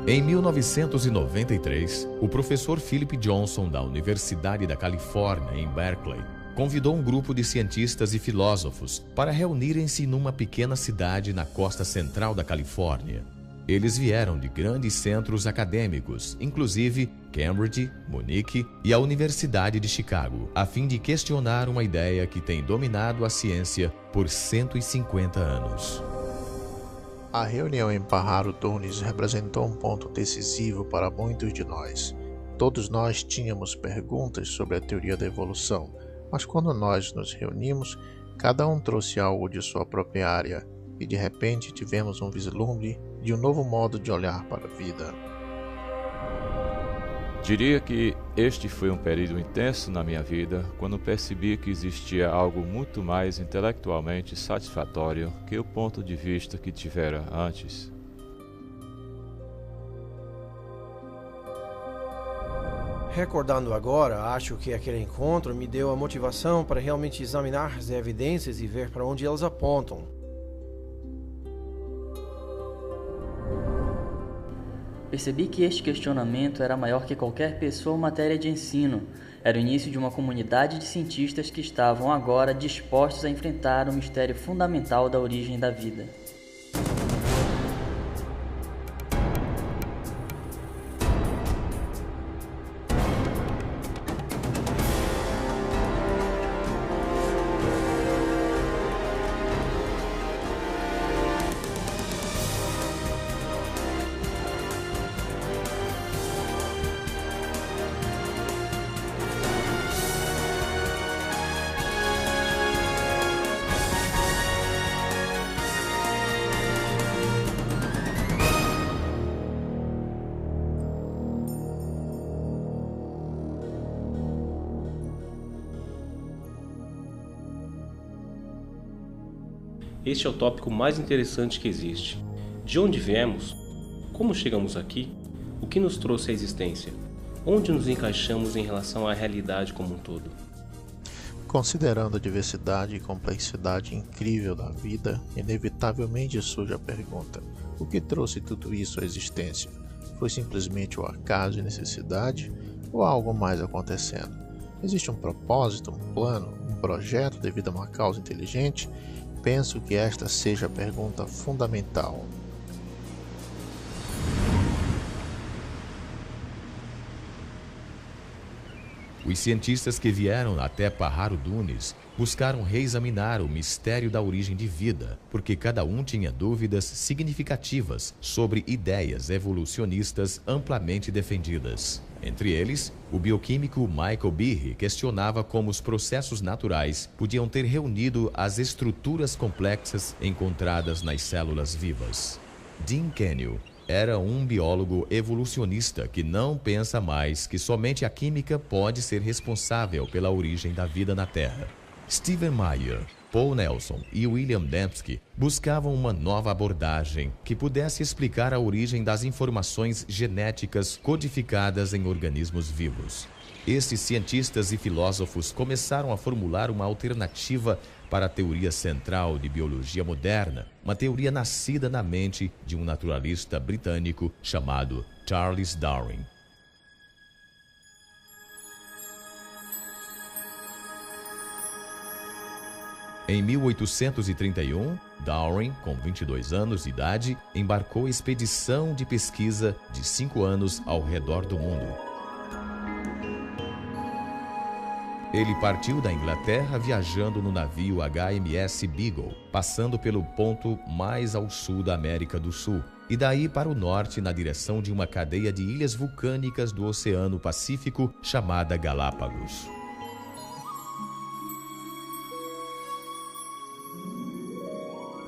Em 1993, o professor Philip Johnson, da Universidade da Califórnia, em Berkeley, convidou um grupo de cientistas e filósofos para reunirem-se numa pequena cidade na costa central da Califórnia. Eles vieram de grandes centros acadêmicos, inclusive Cambridge, Munique e a Universidade de Chicago, a fim de questionar uma ideia que tem dominado a ciência por 150 anos. A reunião em Pajaro Dunes representou um ponto decisivo para muitos de nós. Todos nós tínhamos perguntas sobre a teoria da evolução, mas quando nós nos reunimos, cada um trouxe algo de sua própria área, e de repente tivemos um vislumbre de um novo modo de olhar para a vida. Diria que este foi um período intenso na minha vida, quando percebi que existia algo muito mais intelectualmente satisfatório que o ponto de vista que tivera antes. Recordando agora, acho que aquele encontro me deu a motivação para realmente examinar as evidências e ver para onde elas apontam. Percebi que este questionamento era maior que qualquer pessoa ou matéria de ensino. Era o início de uma comunidade de cientistas que estavam agora dispostos a enfrentar o mistério fundamental da origem da vida. Este é o tópico mais interessante que existe. De onde viemos? Como chegamos aqui? O que nos trouxe à existência? Onde nos encaixamos em relação à realidade como um todo? Considerando a diversidade e complexidade incrível da vida, inevitavelmente surge a pergunta: o que trouxe tudo isso à existência? Foi simplesmente o acaso e necessidade, ou há algo mais acontecendo? Existe um propósito, um plano, um projeto devido a uma causa inteligente? Penso que esta seja a pergunta fundamental. Os cientistas que vieram até Pajaro Dunes buscaram reexaminar o mistério da origem de vida, porque cada um tinha dúvidas significativas sobre ideias evolucionistas amplamente defendidas. Entre eles, o bioquímico Michael Behe questionava como os processos naturais podiam ter reunido as estruturas complexas encontradas nas células vivas. Dean Kenyon era um biólogo evolucionista que não pensa mais que somente a química pode ser responsável pela origem da vida na Terra. Stephen Meyer, Paul Nelson e William Dembski buscavam uma nova abordagem que pudesse explicar a origem das informações genéticas codificadas em organismos vivos. Esses cientistas e filósofos começaram a formular uma alternativa para a teoria central de biologia moderna, uma teoria nascida na mente de um naturalista britânico chamado Charles Darwin. Em 1831, Darwin, com 22 anos de idade, embarcou expedição de pesquisa de 5 anos ao redor do mundo. Ele partiu da Inglaterra viajando no navio HMS Beagle, passando pelo ponto mais ao sul da América do Sul, e daí para o norte na direção de uma cadeia de ilhas vulcânicas do Oceano Pacífico chamada Galápagos.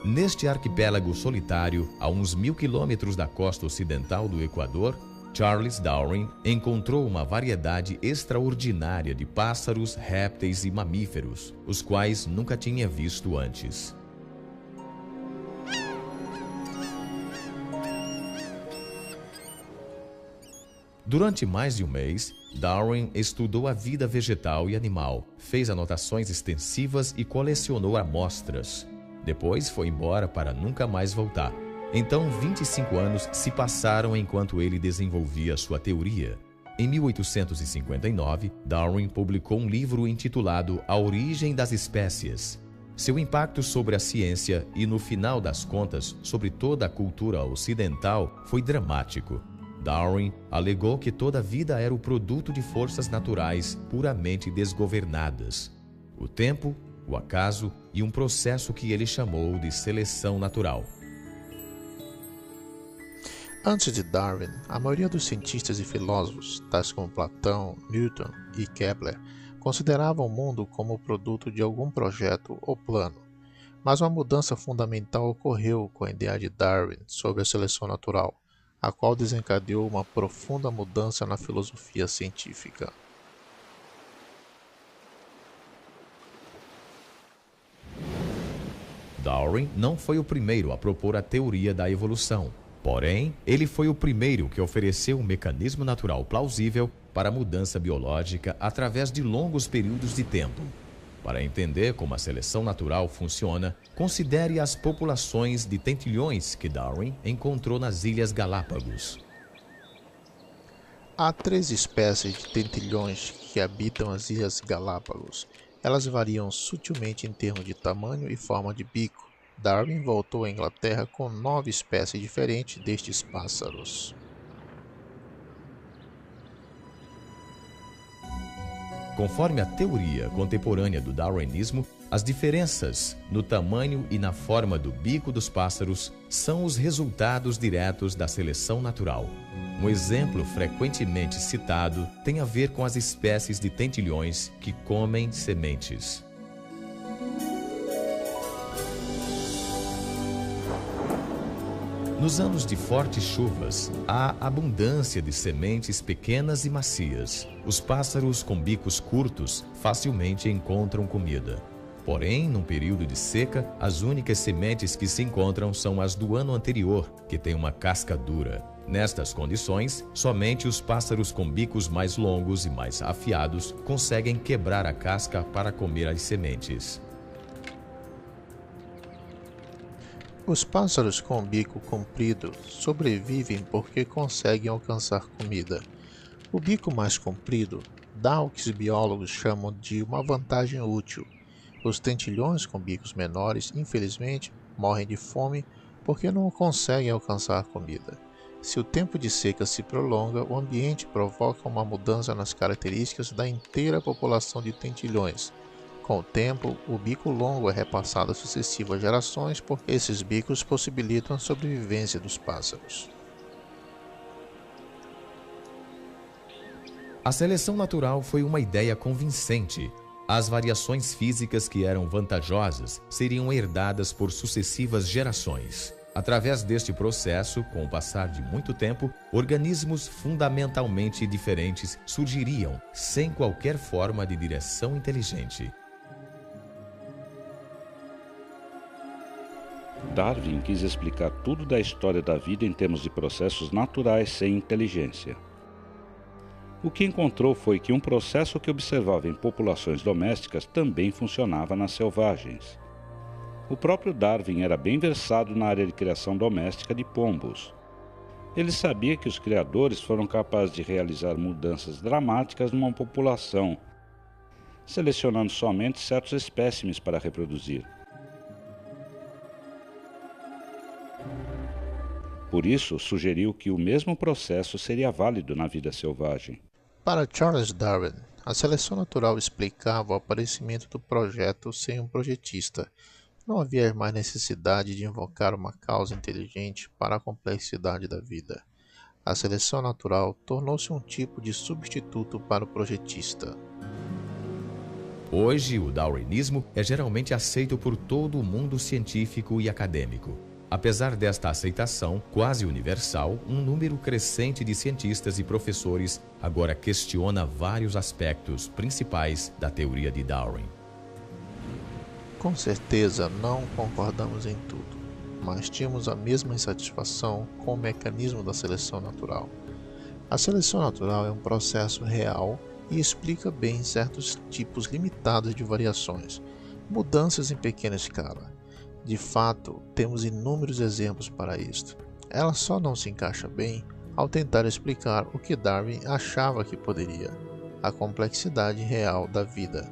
Neste arquipélago solitário, a uns 1000 quilômetros da costa ocidental do Equador, Charles Darwin encontrou uma variedade extraordinária de pássaros, répteis e mamíferos, os quais nunca tinha visto antes. Durante mais de um mês, Darwin estudou a vida vegetal e animal, fez anotações extensivas e colecionou amostras. Depois foi embora para nunca mais voltar. Então, 25 anos se passaram enquanto ele desenvolvia sua teoria. Em 1859, Darwin publicou um livro intitulado A Origem das Espécies. Seu impacto sobre a ciência e, no final das contas, sobre toda a cultura ocidental foi dramático. Darwin alegou que toda a vida era o produto de forças naturais puramente desgovernadas. O tempo, o acaso e um processo que ele chamou de seleção natural. Antes de Darwin, a maioria dos cientistas e filósofos, tais como Platão, Newton e Kepler, consideravam o mundo como o produto de algum projeto ou plano. Mas uma mudança fundamental ocorreu com a ideia de Darwin sobre a seleção natural, a qual desencadeou uma profunda mudança na filosofia científica. Darwin não foi o primeiro a propor a teoria da evolução. Porém, ele foi o primeiro que ofereceu um mecanismo natural plausível para a mudança biológica através de longos períodos de tempo. Para entender como a seleção natural funciona, considere as populações de tentilhões que Darwin encontrou nas Ilhas Galápagos. Há 3 espécies de tentilhões que habitam as Ilhas Galápagos. Elas variam sutilmente em termos de tamanho e forma de bico. Darwin voltou à Inglaterra com 9 espécies diferentes destes pássaros. Conforme a teoria contemporânea do darwinismo, as diferenças no tamanho e na forma do bico dos pássaros são os resultados diretos da seleção natural. Um exemplo frequentemente citado tem a ver com as espécies de tentilhões que comem sementes. Nos anos de fortes chuvas, há abundância de sementes pequenas e macias. Os pássaros com bicos curtos facilmente encontram comida. Porém, num período de seca, as únicas sementes que se encontram são as do ano anterior, que têm uma casca dura. Nestas condições, somente os pássaros com bicos mais longos e mais afiados conseguem quebrar a casca para comer as sementes. Os pássaros com o bico comprido sobrevivem porque conseguem alcançar comida. O bico mais comprido dá o que os biólogos chamam de uma vantagem útil. Os tentilhões com bicos menores, infelizmente, morrem de fome porque não conseguem alcançar comida. Se o tempo de seca se prolonga, o ambiente provoca uma mudança nas características da inteira população de tentilhões. Com o tempo, o bico longo é repassado a sucessivas gerações porque esses bicos possibilitam a sobrevivência dos pássaros. A seleção natural foi uma ideia convincente. As variações físicas que eram vantajosas seriam herdadas por sucessivas gerações. Através deste processo, com o passar de muito tempo, organismos fundamentalmente diferentes surgiriam sem qualquer forma de direção inteligente. Darwin quis explicar tudo da história da vida em termos de processos naturais sem inteligência. O que encontrou foi que um processo que observava em populações domésticas também funcionava nas selvagens. O próprio Darwin era bem versado na área de criação doméstica de pombos. Ele sabia que os criadores foram capazes de realizar mudanças dramáticas numa população, selecionando somente certos espécimes para reproduzir. Por isso, sugeriu que o mesmo processo seria válido na vida selvagem. Para Charles Darwin, a seleção natural explicava o aparecimento do projeto sem um projetista. Não havia mais necessidade de invocar uma causa inteligente para a complexidade da vida. A seleção natural tornou-se um tipo de substituto para o projetista. Hoje, o darwinismo é geralmente aceito por todo o mundo científico e acadêmico. Apesar desta aceitação quase universal, um número crescente de cientistas e professores agora questiona vários aspectos principais da teoria de Darwin. Com certeza não concordamos em tudo, mas tínhamos a mesma insatisfação com o mecanismo da seleção natural. A seleção natural é um processo real e explica bem certos tipos limitados de variações, mudanças em pequena escala. De fato, temos inúmeros exemplos para isto. Ela só não se encaixa bem ao tentar explicar o que Darwin achava que poderia, a complexidade real da vida.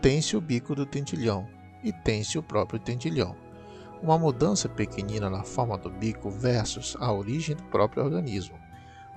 Tem-se o bico do tentilhão e tem-se o próprio tentilhão. Uma mudança pequenina na forma do bico versus a origem do próprio organismo.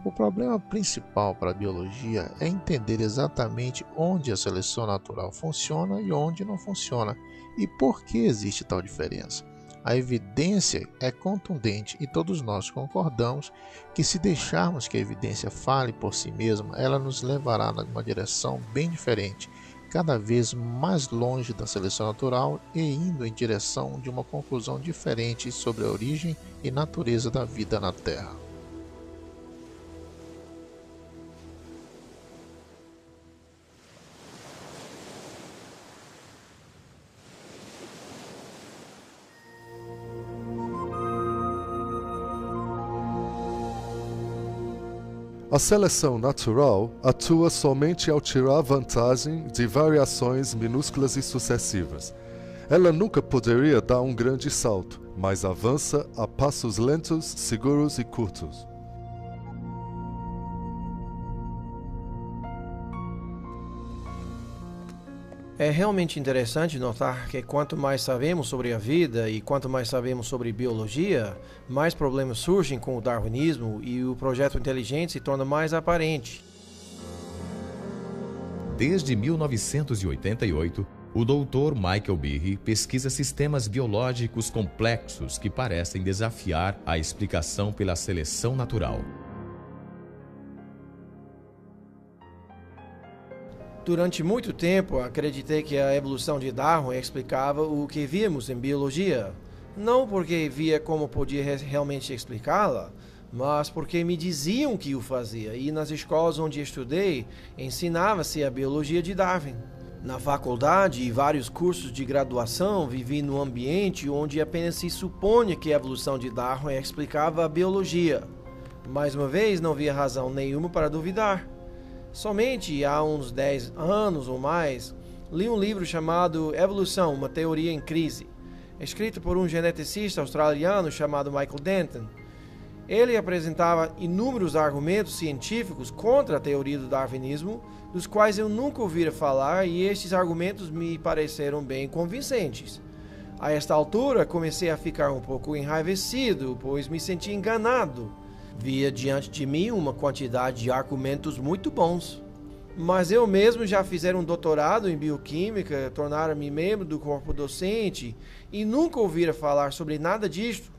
O problema principal para a biologia é entender exatamente onde a seleção natural funciona e onde não funciona, e por que existe tal diferença. A evidência é contundente e todos nós concordamos que se deixarmos que a evidência fale por si mesma, ela nos levará numa direção bem diferente, cada vez mais longe da seleção natural e indo em direção de uma conclusão diferente sobre a origem e natureza da vida na Terra. A seleção natural atua somente ao tirar vantagem de variações minúsculas e sucessivas. Ela nunca poderia dar um grande salto, mas avança a passos lentos, seguros e curtos. É realmente interessante notar que quanto mais sabemos sobre a vida e quanto mais sabemos sobre biologia, mais problemas surgem com o darwinismo e o projeto inteligente se torna mais aparente. Desde 1988, o Dr. Michael Behe pesquisa sistemas biológicos complexos que parecem desafiar a explicação pela seleção natural. Durante muito tempo, acreditei que a evolução de Darwin explicava o que víamos em biologia. Não porque via como podia realmente explicá-la, mas porque me diziam que o fazia, e nas escolas onde estudei, ensinava-se a biologia de Darwin. Na faculdade e vários cursos de graduação, vivi num ambiente onde apenas se supunha que a evolução de Darwin explicava a biologia. Mais uma vez, não via razão nenhuma para duvidar. Somente há uns 10 anos ou mais, li um livro chamado Evolução, uma teoria em crise, escrito por um geneticista australiano chamado Michael Denton. Ele apresentava inúmeros argumentos científicos contra a teoria do darwinismo, dos quais eu nunca ouvira falar, e estes argumentos me pareceram bem convincentes. A esta altura, comecei a ficar um pouco enraivecido, pois me senti enganado. Via diante de mim uma quantidade de argumentos muito bons. Mas eu mesmo já fizer um doutorado em bioquímica, tornara-me membro do corpo docente e nunca ouvira falar sobre nada disto.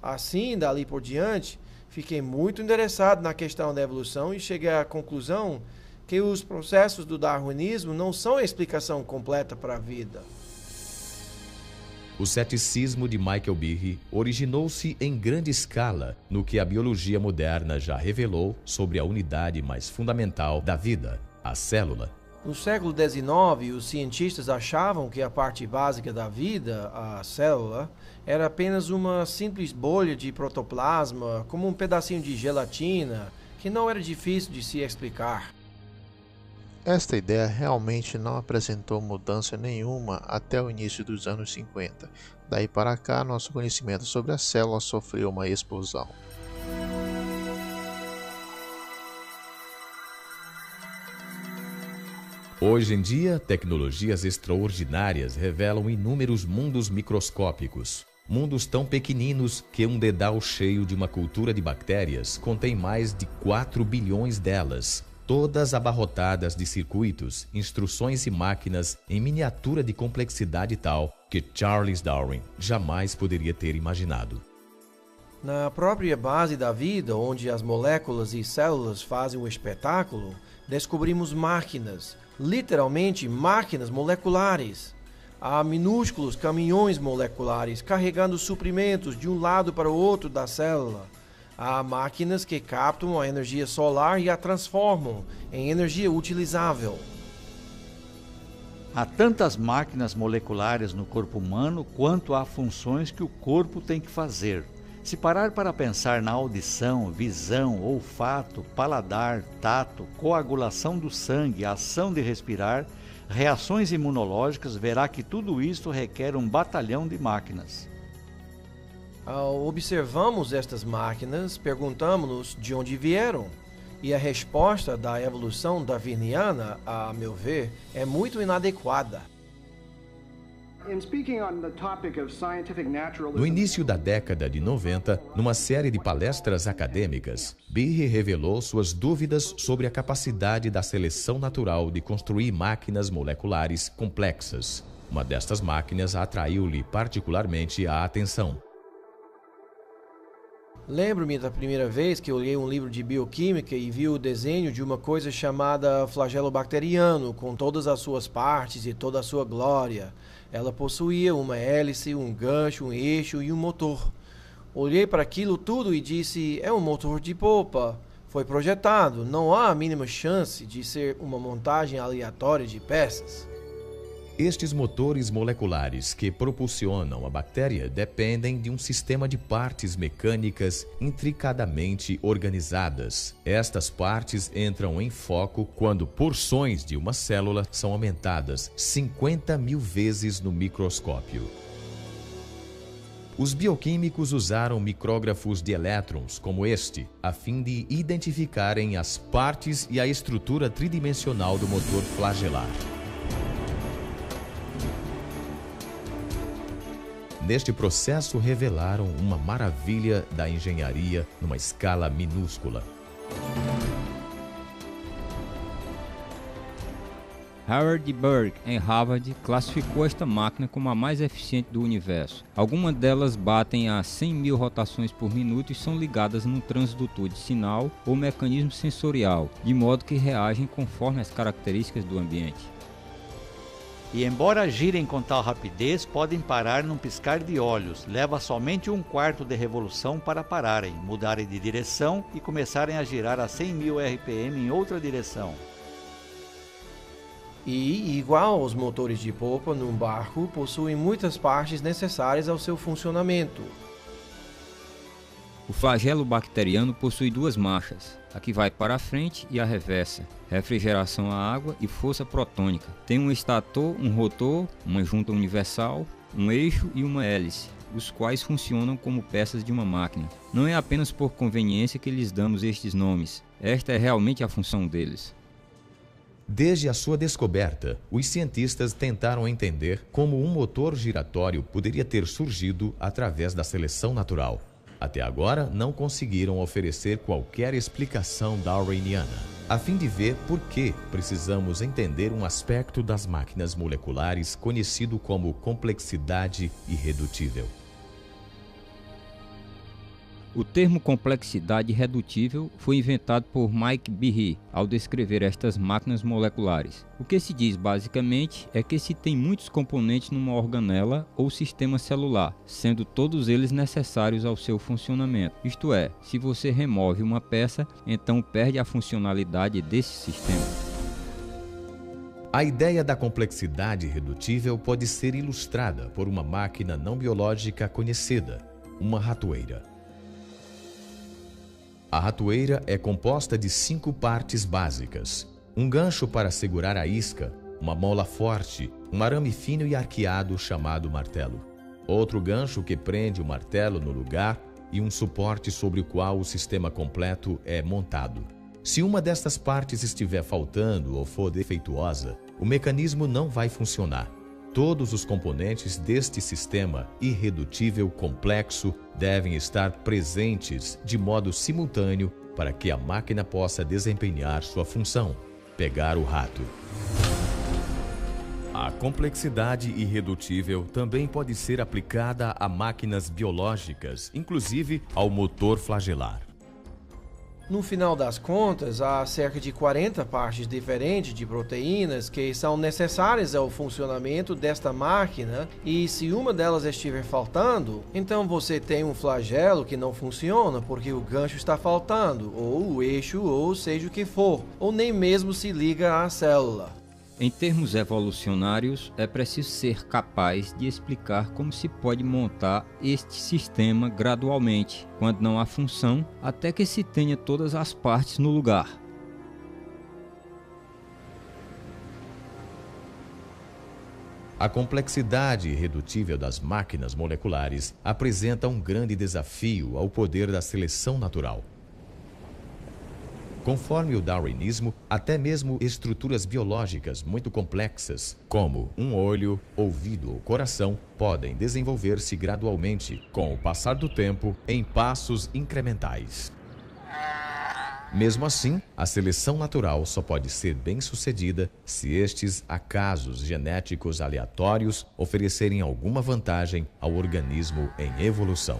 Assim, dali por diante, fiquei muito interessado na questão da evolução e cheguei à conclusão que os processos do darwinismo não são a explicação completa para a vida. O ceticismo de Michael Behe originou-se em grande escala no que a biologia moderna já revelou sobre a unidade mais fundamental da vida, a célula. No século XIX, os cientistas achavam que a parte básica da vida, a célula, era apenas uma simples bolha de protoplasma, como um pedacinho de gelatina, que não era difícil de se explicar. Esta ideia realmente não apresentou mudança nenhuma até o início dos anos 50. Daí para cá, nosso conhecimento sobre a célula sofreu uma explosão. Hoje em dia, tecnologias extraordinárias revelam inúmeros mundos microscópicos. Mundos tão pequeninos que um dedal cheio de uma cultura de bactérias contém mais de 4 bilhões delas. Todas abarrotadas de circuitos, instruções e máquinas em miniatura de complexidade tal que Charles Darwin jamais poderia ter imaginado. Na própria base da vida, onde as moléculas e células fazem o espetáculo, descobrimos máquinas, literalmente máquinas moleculares. Há minúsculos caminhões moleculares carregando suprimentos de um lado para o outro da célula. Há máquinas que captam a energia solar e a transformam em energia utilizável. Há tantas máquinas moleculares no corpo humano quanto há funções que o corpo tem que fazer. Se parar para pensar na audição, visão, olfato, paladar, tato, coagulação do sangue, ação de respirar, reações imunológicas, verá que tudo isso requer um batalhão de máquinas. Ao observarmos estas máquinas, perguntamos-nos de onde vieram. E a resposta da evolução darwiniana, a meu ver, é muito inadequada. No início da década de 90, numa série de palestras acadêmicas, Behe revelou suas dúvidas sobre a capacidade da seleção natural de construir máquinas moleculares complexas. Uma destas máquinas atraiu-lhe particularmente a atenção. Lembro-me da primeira vez que eu li um livro de bioquímica e vi o desenho de uma coisa chamada flagelo bacteriano, com todas as suas partes e toda a sua glória. Ela possuía uma hélice, um gancho, um eixo e um motor. Olhei para aquilo tudo e disse, é um motor de polpa. Foi projetado, não há a mínima chance de ser uma montagem aleatória de peças. Estes motores moleculares que propulsionam a bactéria dependem de um sistema de partes mecânicas intricadamente organizadas. Estas partes entram em foco quando porções de uma célula são aumentadas 50.000 vezes no microscópio. Os bioquímicos usaram micrógrafos de elétrons como este, a fim de identificarem as partes e a estrutura tridimensional do motor flagelar. Neste processo, revelaram uma maravilha da engenharia numa escala minúscula. Howard Berg, em Harvard, classificou esta máquina como a mais eficiente do universo. Algumas delas batem a 100.000 rotações por minuto e são ligadas num transdutor de sinal ou mecanismo sensorial, de modo que reagem conforme as características do ambiente. E embora girem com tal rapidez, podem parar num piscar de olhos. Leva somente 1/4 de revolução para pararem, mudarem de direção e começarem a girar a 100.000 RPM em outra direção. E, igual aos motores de polpa num barco, possuem muitas partes necessárias ao seu funcionamento. O flagelo bacteriano possui duas marchas, a que vai para a frente e a reversa, refrigeração à água e força protônica. Tem um estator, um rotor, uma junta universal, um eixo e uma hélice, os quais funcionam como peças de uma máquina. Não é apenas por conveniência que lhes damos estes nomes, esta é realmente a função deles. Desde a sua descoberta, os cientistas tentaram entender como um motor giratório poderia ter surgido através da seleção natural. Até agora, não conseguiram oferecer qualquer explicação darwiniana. A fim de ver por que precisamos entender um aspecto das máquinas moleculares conhecido como complexidade irredutível. O termo complexidade irredutível foi inventado por Mike Behe ao descrever estas máquinas moleculares. O que se diz basicamente é que se tem muitos componentes numa organela ou sistema celular, sendo todos eles necessários ao seu funcionamento. Isto é, se você remove uma peça, então perde a funcionalidade desse sistema. A ideia da complexidade irredutível pode ser ilustrada por uma máquina não biológica conhecida, uma ratoeira. A ratoeira é composta de 5 partes básicas: um gancho para segurar a isca, uma mola forte, um arame fino e arqueado chamado martelo, outro gancho que prende o martelo no lugar e um suporte sobre o qual o sistema completo é montado. Se uma destas partes estiver faltando ou for defeituosa, o mecanismo não vai funcionar. Todos os componentes deste sistema irredutível complexo devem estar presentes de modo simultâneo para que a máquina possa desempenhar sua função, pegar o rato. A complexidade irredutível também pode ser aplicada a máquinas biológicas, inclusive ao motor flagelar. No final das contas, há cerca de 40 partes diferentes de proteínas que são necessárias ao funcionamento desta máquina, e se uma delas estiver faltando, então você tem um flagelo que não funciona porque o gancho está faltando, ou o eixo, ou seja o que for, ou nem mesmo se liga à célula. Em termos evolucionários, é preciso ser capaz de explicar como se pode montar este sistema gradualmente, quando não há função, até que se tenha todas as partes no lugar. A complexidade irredutível das máquinas moleculares apresenta um grande desafio ao poder da seleção natural. Conforme o darwinismo, até mesmo estruturas biológicas muito complexas, como um olho, ouvido ou coração, podem desenvolver-se gradualmente, com o passar do tempo, em passos incrementais. Mesmo assim, a seleção natural só pode ser bem-sucedida se estes acasos genéticos aleatórios oferecerem alguma vantagem ao organismo em evolução.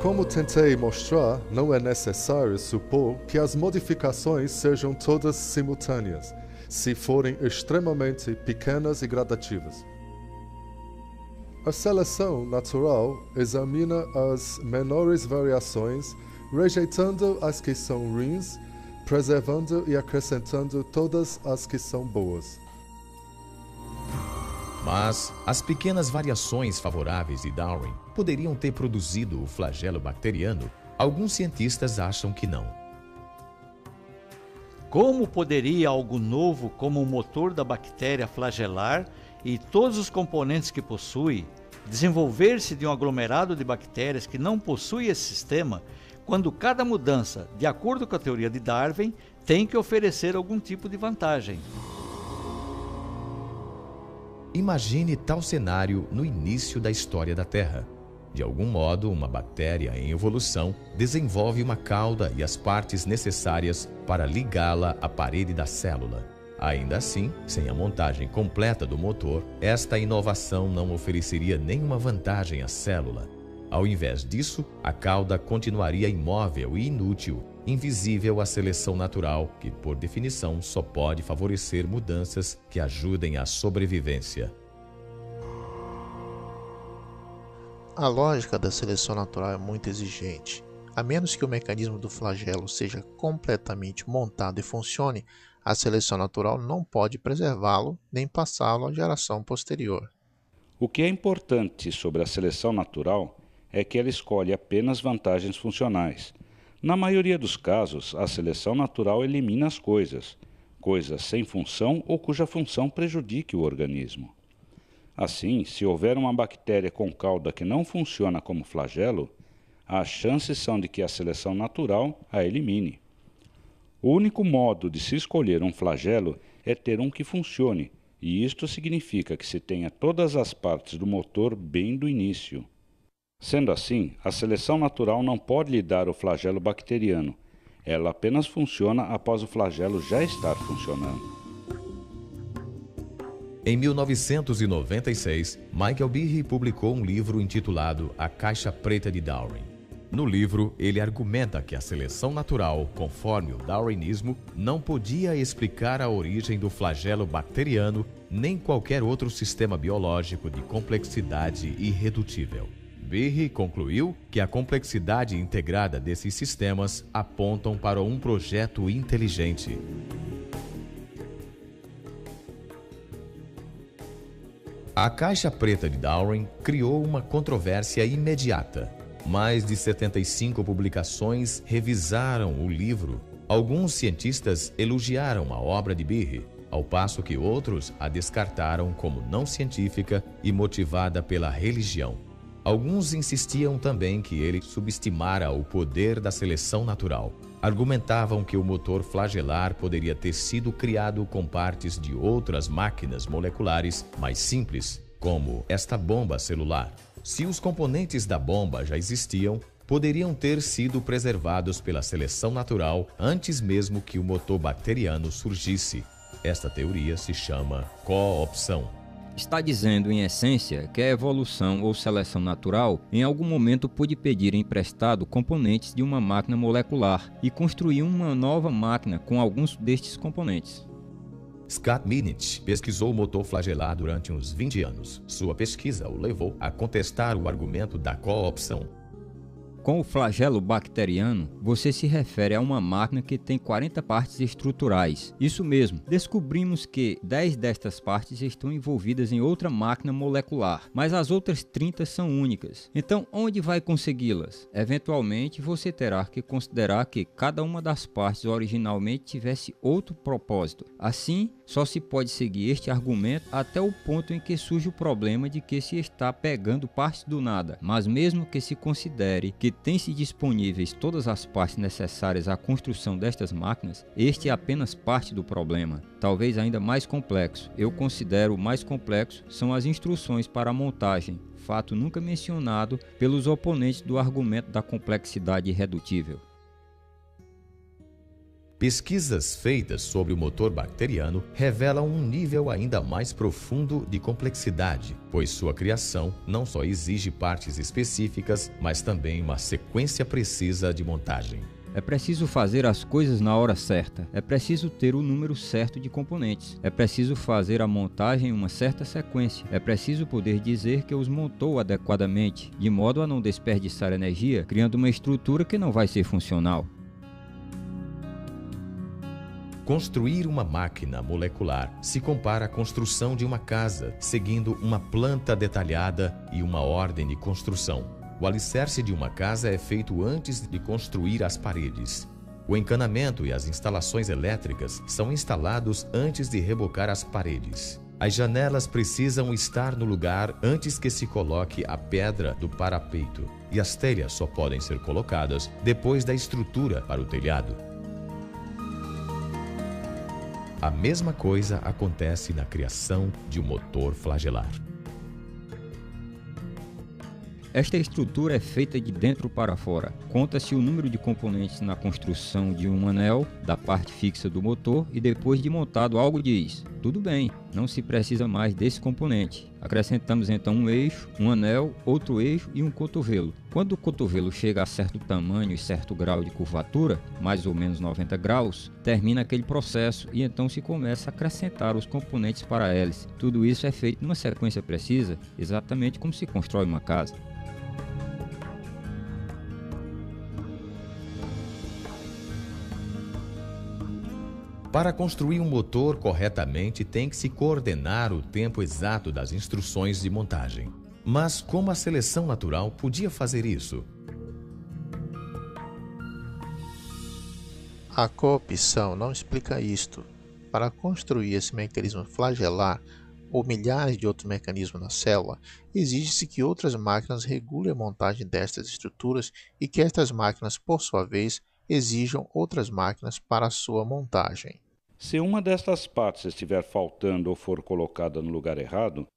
Como tentei mostrar, não é necessário supor que as modificações sejam todas simultâneas, se forem extremamente pequenas e gradativas. A seleção natural examina as menores variações, rejeitando as que são ruins, preservando e acrescentando todas as que são boas. Mas as pequenas variações favoráveis de Darwin poderiam ter produzido o flagelo bacteriano? Alguns cientistas acham que não. Como poderia algo novo como o motor da bactéria flagelar e todos os componentes que possui desenvolver-se de um aglomerado de bactérias que não possui esse sistema, quando cada mudança, de acordo com a teoria de Darwin, tem que oferecer algum tipo de vantagem? Imagine tal cenário no início da história da Terra. De algum modo, uma bactéria em evolução desenvolve uma cauda e as partes necessárias para ligá-la à parede da célula. Ainda assim, sem a montagem completa do motor, esta inovação não ofereceria nenhuma vantagem à célula. Ao invés disso, a cauda continuaria imóvel e inútil, invisível à seleção natural, que, por definição, só pode favorecer mudanças que ajudem à sobrevivência. A lógica da seleção natural é muito exigente. A menos que o mecanismo do flagelo seja completamente montado e funcione, a seleção natural não pode preservá-lo nem passá-lo à geração posterior. O que é importante sobre a seleção natural é que ela escolhe apenas vantagens funcionais. Na maioria dos casos, a seleção natural elimina as coisas sem função ou cuja função prejudique o organismo. Assim, se houver uma bactéria com cauda que não funciona como flagelo, as chances são de que a seleção natural a elimine. O único modo de se escolher um flagelo é ter um que funcione, e isto significa que se tenha todas as partes do motor bem do início. Sendo assim, a seleção natural não pode lhe dar o flagelo bacteriano. Ela apenas funciona após o flagelo já estar funcionando. Em 1996, Michael Behe publicou um livro intitulado A Caixa Preta de Darwin. No livro, ele argumenta que a seleção natural, conforme o darwinismo, não podia explicar a origem do flagelo bacteriano nem qualquer outro sistema biológico de complexidade irredutível. Behe concluiu que a complexidade integrada desses sistemas apontam para um projeto inteligente. A Caixa Preta de Darwin criou uma controvérsia imediata. Mais de 75 publicações revisaram o livro. Alguns cientistas elogiaram a obra de Behe, ao passo que outros a descartaram como não científica e motivada pela religião. Alguns insistiam também que ele subestimara o poder da seleção natural. Argumentavam que o motor flagelar poderia ter sido criado com partes de outras máquinas moleculares mais simples, como esta bomba celular. Se os componentes da bomba já existiam, poderiam ter sido preservados pela seleção natural antes mesmo que o motor bacteriano surgisse. Esta teoria se chama coopção. Está dizendo, em essência, que a evolução ou seleção natural em algum momento pôde pedir emprestado componentes de uma máquina molecular e construir uma nova máquina com alguns destes componentes. Scott Minich pesquisou o motor flagelar durante uns 20 anos. Sua pesquisa o levou a contestar o argumento da coopção. Com o flagelo bacteriano, você se refere a uma máquina que tem 40 partes estruturais. Isso mesmo, descobrimos que 10 destas partes estão envolvidas em outra máquina molecular, mas as outras 30 são únicas. Então, onde vai consegui-las? Eventualmente, você terá que considerar que cada uma das partes originalmente tivesse outro propósito. Assim, só se pode seguir este argumento até o ponto em que surge o problema de que se está pegando partes do nada. Mas mesmo que se considere que tem-se disponíveis todas as partes necessárias à construção destas máquinas, este é apenas parte do problema, talvez ainda mais complexo. Eu considero o mais complexo são as instruções para a montagem, fato nunca mencionado pelos oponentes do argumento da complexidade irredutível. Pesquisas feitas sobre o motor bacteriano revelam um nível ainda mais profundo de complexidade, pois sua criação não só exige partes específicas, mas também uma sequência precisa de montagem. É preciso fazer as coisas na hora certa. É preciso ter o número certo de componentes. É preciso fazer a montagem em uma certa sequência. É preciso poder dizer que os montou adequadamente, de modo a não desperdiçar energia, criando uma estrutura que não vai ser funcional. Construir uma máquina molecular se compara à construção de uma casa, seguindo uma planta detalhada e uma ordem de construção. O alicerce de uma casa é feito antes de construir as paredes. O encanamento e as instalações elétricas são instalados antes de rebocar as paredes. As janelas precisam estar no lugar antes que se coloque a pedra do parapeito, e as telhas só podem ser colocadas depois da estrutura para o telhado. A mesma coisa acontece na criação de um motor flagelar. Esta estrutura é feita de dentro para fora. Conta-se o número de componentes na construção de um anel, da parte fixa do motor, e depois de montado algo diz: tudo bem, não se precisa mais desse componente. Acrescentamos então um eixo, um anel, outro eixo e um cotovelo. Quando o cotovelo chega a certo tamanho e certo grau de curvatura, mais ou menos 90 graus, termina aquele processo e então se começa a acrescentar os componentes para a hélice. Tudo isso é feito numa sequência precisa, exatamente como se constrói uma casa. Para construir um motor corretamente, tem que se coordenar o tempo exato das instruções de montagem. Mas como a seleção natural podia fazer isso? A coopção não explica isto. Para construir esse mecanismo flagelar, ou milhares de outros mecanismos na célula, exige-se que outras máquinas regulem a montagem destas estruturas e que estas máquinas, por sua vez, exijam outras máquinas para a sua montagem. Se uma destas partes estiver faltando ou for colocada no lugar errado,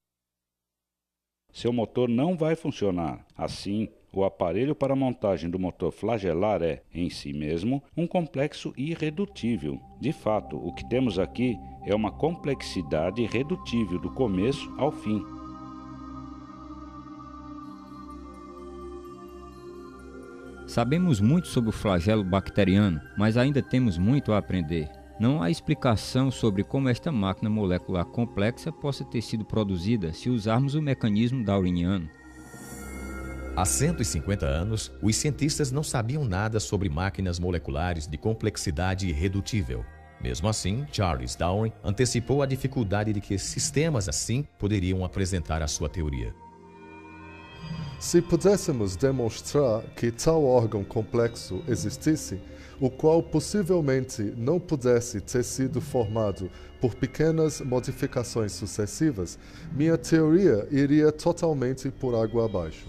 seu motor não vai funcionar. Assim, o aparelho para a montagem do motor flagelar é, em si mesmo, um complexo irredutível. De fato, o que temos aqui é uma complexidade irredutível do começo ao fim. Sabemos muito sobre o flagelo bacteriano, mas ainda temos muito a aprender. Não há explicação sobre como esta máquina molecular complexa possa ter sido produzida se usarmos o mecanismo darwiniano. Há 150 anos, os cientistas não sabiam nada sobre máquinas moleculares de complexidade irredutível. Mesmo assim, Charles Darwin antecipou a dificuldade de que sistemas assim poderiam apresentar a sua teoria. Se pudéssemos demonstrar que tal órgão complexo existisse, o qual possivelmente não pudesse ter sido formado por pequenas modificações sucessivas, minha teoria iria totalmente por água abaixo.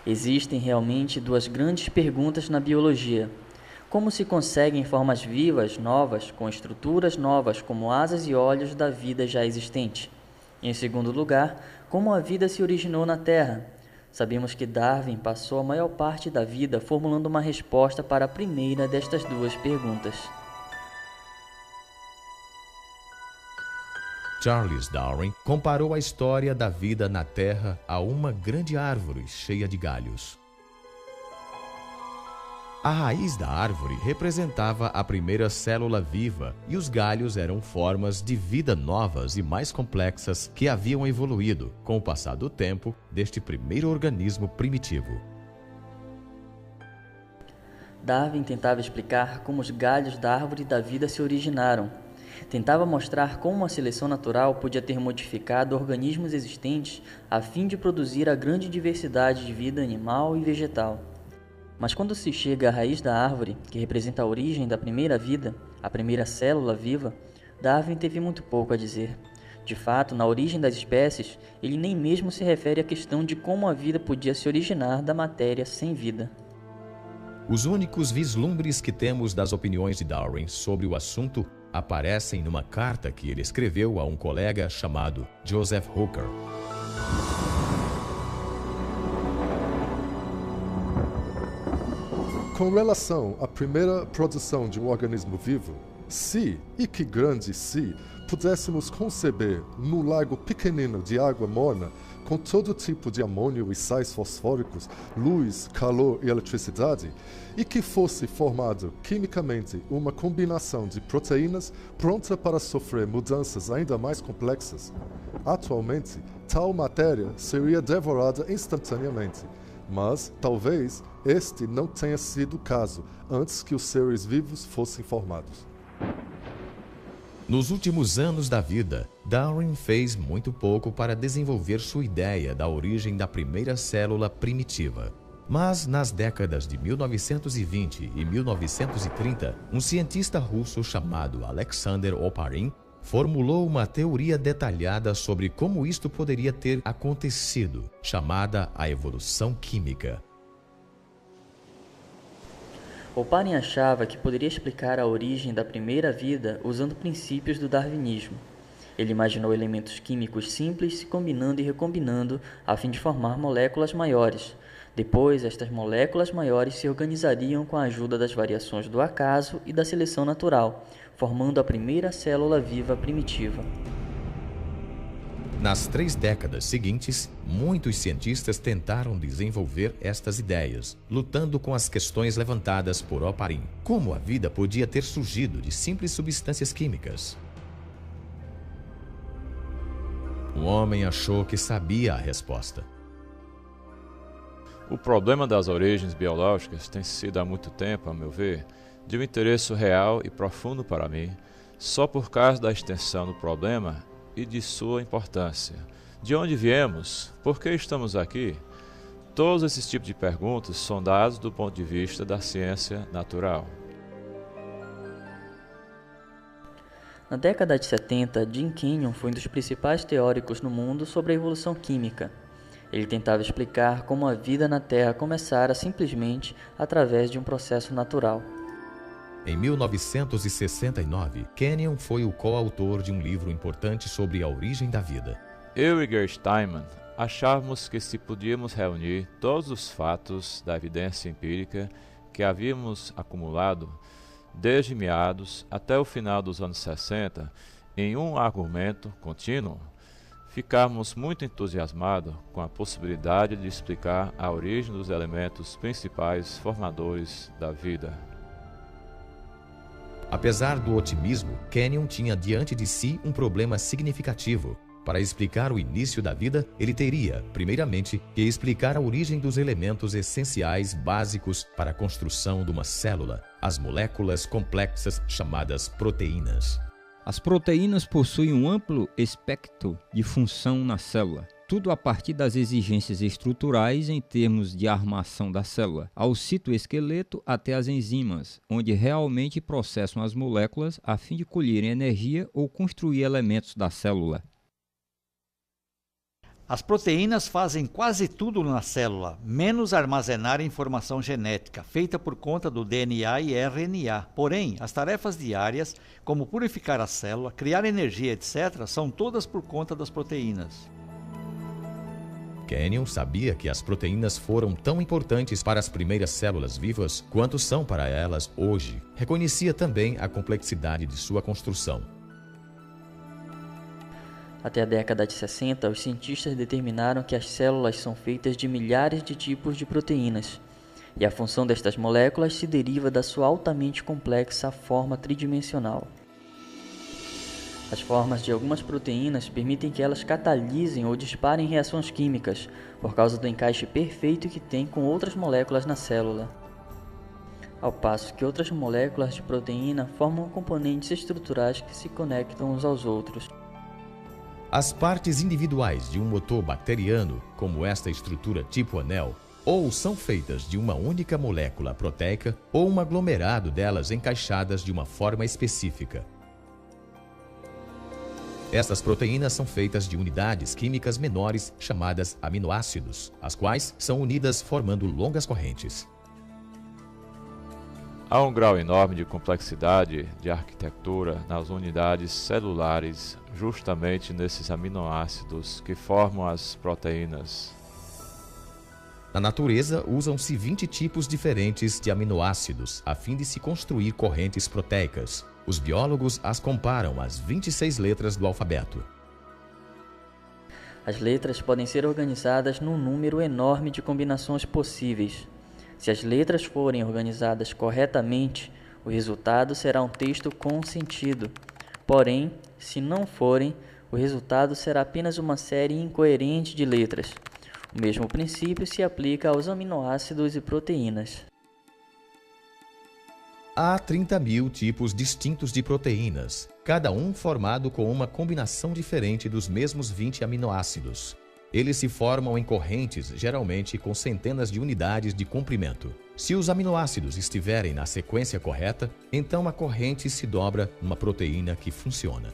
Existem realmente duas grandes perguntas na biologia. Como se conseguem formas vivas novas com estruturas novas como asas e olhos da vida já existente? Em segundo lugar, como a vida se originou na Terra? Sabemos que Darwin passou a maior parte da vida formulando uma resposta para a primeira destas duas perguntas. Charles Darwin comparou a história da vida na Terra a uma grande árvore cheia de galhos. A raiz da árvore representava a primeira célula viva e os galhos eram formas de vida novas e mais complexas que haviam evoluído com o passar do tempo deste primeiro organismo primitivo. Darwin tentava explicar como os galhos da árvore da vida se originaram. Tentava mostrar como a seleção natural podia ter modificado organismos existentes a fim de produzir a grande diversidade de vida animal e vegetal. Mas quando se chega à raiz da árvore, que representa a origem da primeira vida, a primeira célula viva, Darwin teve muito pouco a dizer. De fato, na origem das espécies, ele nem mesmo se refere à questão de como a vida podia se originar da matéria sem vida. Os únicos vislumbres que temos das opiniões de Darwin sobre o assunto aparecem numa carta que ele escreveu a um colega chamado Joseph Hooker. Com relação à primeira produção de um organismo vivo, se, e que grande se, pudéssemos conceber num lago pequenino de água morna, com todo tipo de amônio e sais fosfóricos, luz, calor e eletricidade, e que fosse formado quimicamente uma combinação de proteínas pronta para sofrer mudanças ainda mais complexas, atualmente tal matéria seria devorada instantaneamente. Mas, talvez, este não tenha sido o caso antes que os seres vivos fossem formados. Nos últimos anos da vida, Darwin fez muito pouco para desenvolver sua ideia da origem da primeira célula primitiva. Mas, nas décadas de 1920 e 1930, um cientista russo chamado Alexander Oparin formulou uma teoria detalhada sobre como isto poderia ter acontecido, chamada a evolução química. Oparin achava que poderia explicar a origem da primeira vida usando princípios do darwinismo. Ele imaginou elementos químicos simples se combinando e recombinando a fim de formar moléculas maiores. Depois, estas moléculas maiores se organizariam com a ajuda das variações do acaso e da seleção natural, formando a primeira célula viva primitiva. Nas 3 décadas seguintes, muitos cientistas tentaram desenvolver estas ideias, lutando com as questões levantadas por Oparin. Como a vida podia ter surgido de simples substâncias químicas? O homem achou que sabia a resposta. O problema das origens biológicas tem sido há muito tempo, a meu ver, de um interesse real e profundo para mim, só por causa da extensão do problema e de sua importância. De onde viemos? Por que estamos aqui? Todos esses tipos de perguntas são dados do ponto de vista da ciência natural. Na década de 70, Jim Kenyon foi um dos principais teóricos no mundo sobre a evolução química. Ele tentava explicar como a vida na Terra começara simplesmente através de um processo natural. Em 1969, Kenyon foi o coautor de um livro importante sobre a origem da vida. Eu e Gerd Steinman achávamos que se podíamos reunir todos os fatos da evidência empírica que havíamos acumulado desde meados até o final dos anos 60 em um argumento contínuo, ficamos muito entusiasmados com a possibilidade de explicar a origem dos elementos principais formadores da vida. Apesar do otimismo, Kenyon tinha diante de si um problema significativo. Para explicar o início da vida, ele teria, primeiramente, que explicar a origem dos elementos essenciais básicos para a construção de uma célula, as moléculas complexas chamadas proteínas. As proteínas possuem um amplo espectro de função na célula, tudo a partir das exigências estruturais em termos de armação da célula, ao citoesqueleto até as enzimas, onde realmente processam as moléculas a fim de colherem energia ou construir elementos da célula. As proteínas fazem quase tudo na célula, menos armazenar informação genética, feita por conta do DNA e RNA. Porém, as tarefas diárias, como purificar a célula, criar energia, etc., são todas por conta das proteínas. Kenyon sabia que as proteínas foram tão importantes para as primeiras células vivas quanto são para elas hoje. Reconhecia também a complexidade de sua construção. Até a década de 60, os cientistas determinaram que as células são feitas de milhares de tipos de proteínas, e a função destas moléculas se deriva da sua altamente complexa forma tridimensional. As formas de algumas proteínas permitem que elas catalisem ou disparem reações químicas, por causa do encaixe perfeito que tem com outras moléculas na célula. Ao passo que outras moléculas de proteína formam componentes estruturais que se conectam uns aos outros. As partes individuais de um motor bacteriano, como esta estrutura tipo anel, ou são feitas de uma única molécula proteica ou um aglomerado delas encaixadas de uma forma específica. Estas proteínas são feitas de unidades químicas menores chamadas aminoácidos, as quais são unidas formando longas correntes. Há um grau enorme de complexidade de arquitetura nas unidades celulares, justamente nesses aminoácidos que formam as proteínas. Na natureza, usam-se 20 tipos diferentes de aminoácidos a fim de se construir correntes proteicas. Os biólogos as comparam às 26 letras do alfabeto. As letras podem ser organizadas num número enorme de combinações possíveis. Se as letras forem organizadas corretamente, o resultado será um texto com sentido. Porém, se não forem, o resultado será apenas uma série incoerente de letras. O mesmo princípio se aplica aos aminoácidos e proteínas. Há 30.000 tipos distintos de proteínas, cada um formado com uma combinação diferente dos mesmos 20 aminoácidos. Eles se formam em correntes, geralmente com centenas de unidades de comprimento. Se os aminoácidos estiverem na sequência correta, então a corrente se dobra numa proteína que funciona.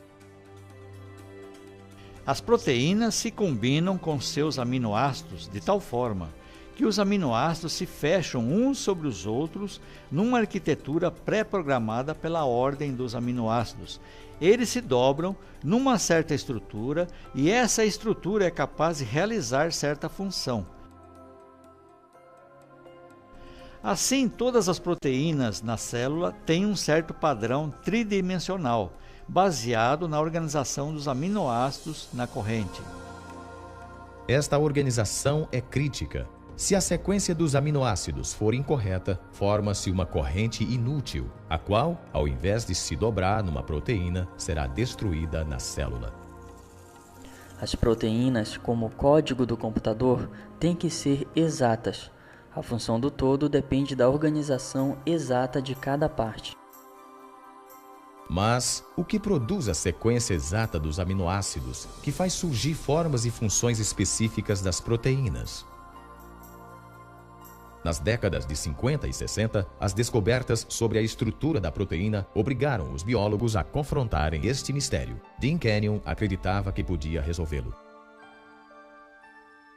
As proteínas se combinam com seus aminoácidos de tal forma que os aminoácidos se fecham uns sobre os outros numa arquitetura pré-programada pela ordem dos aminoácidos. Eles se dobram numa certa estrutura e essa estrutura é capaz de realizar certa função. Assim, todas as proteínas na célula têm um certo padrão tridimensional, baseado na organização dos aminoácidos na corrente. Esta organização é crítica. Se a sequência dos aminoácidos for incorreta, forma-se uma corrente inútil, a qual, ao invés de se dobrar numa proteína, será destruída na célula. As proteínas, como o código do computador, têm que ser exatas. A função do todo depende da organização exata de cada parte. Mas o que produz a sequência exata dos aminoácidos, que faz surgir formas e funções específicas das proteínas? Nas décadas de 50 e 60, as descobertas sobre a estrutura da proteína obrigaram os biólogos a confrontarem este mistério. Dean Kenyon acreditava que podia resolvê-lo.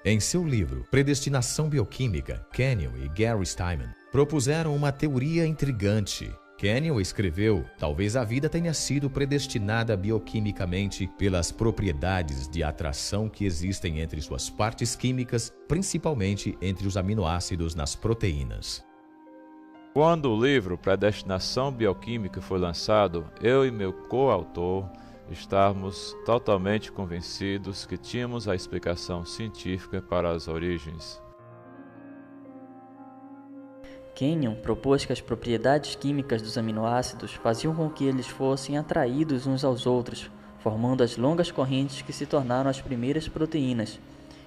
Em seu livro Predestinação Bioquímica, Kenyon e Gary Steinman propuseram uma teoria intrigante. Kenyon escreveu: talvez a vida tenha sido predestinada bioquimicamente pelas propriedades de atração que existem entre suas partes químicas, principalmente entre os aminoácidos nas proteínas. Quando o livro Predestinação Bioquímica foi lançado, eu e meu coautor estávamos totalmente convencidos que tínhamos a explicação científica para as origens. Kenyon propôs que as propriedades químicas dos aminoácidos faziam com que eles fossem atraídos uns aos outros, formando as longas correntes que se tornaram as primeiras proteínas.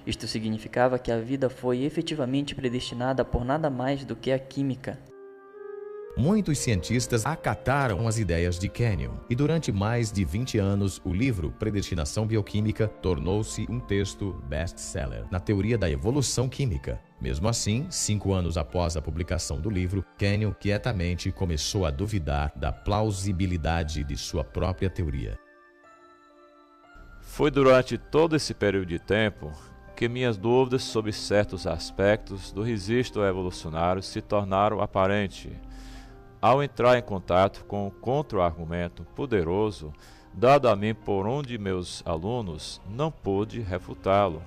Isto significava que a vida foi efetivamente predestinada por nada mais do que a química. Muitos cientistas acataram as ideias de Kenyon, e durante mais de 20 anos, o livro Predestinação Bioquímica tornou-se um texto best-seller na teoria da evolução química. Mesmo assim, 5 anos após a publicação do livro, Kenyon quietamente começou a duvidar da plausibilidade de sua própria teoria. Foi durante todo esse período de tempo que minhas dúvidas sobre certos aspectos do registro evolucionário se tornaram aparentes. Ao entrar em contato com um contra-argumento poderoso, dado a mim por um de meus alunos, não pude refutá-lo.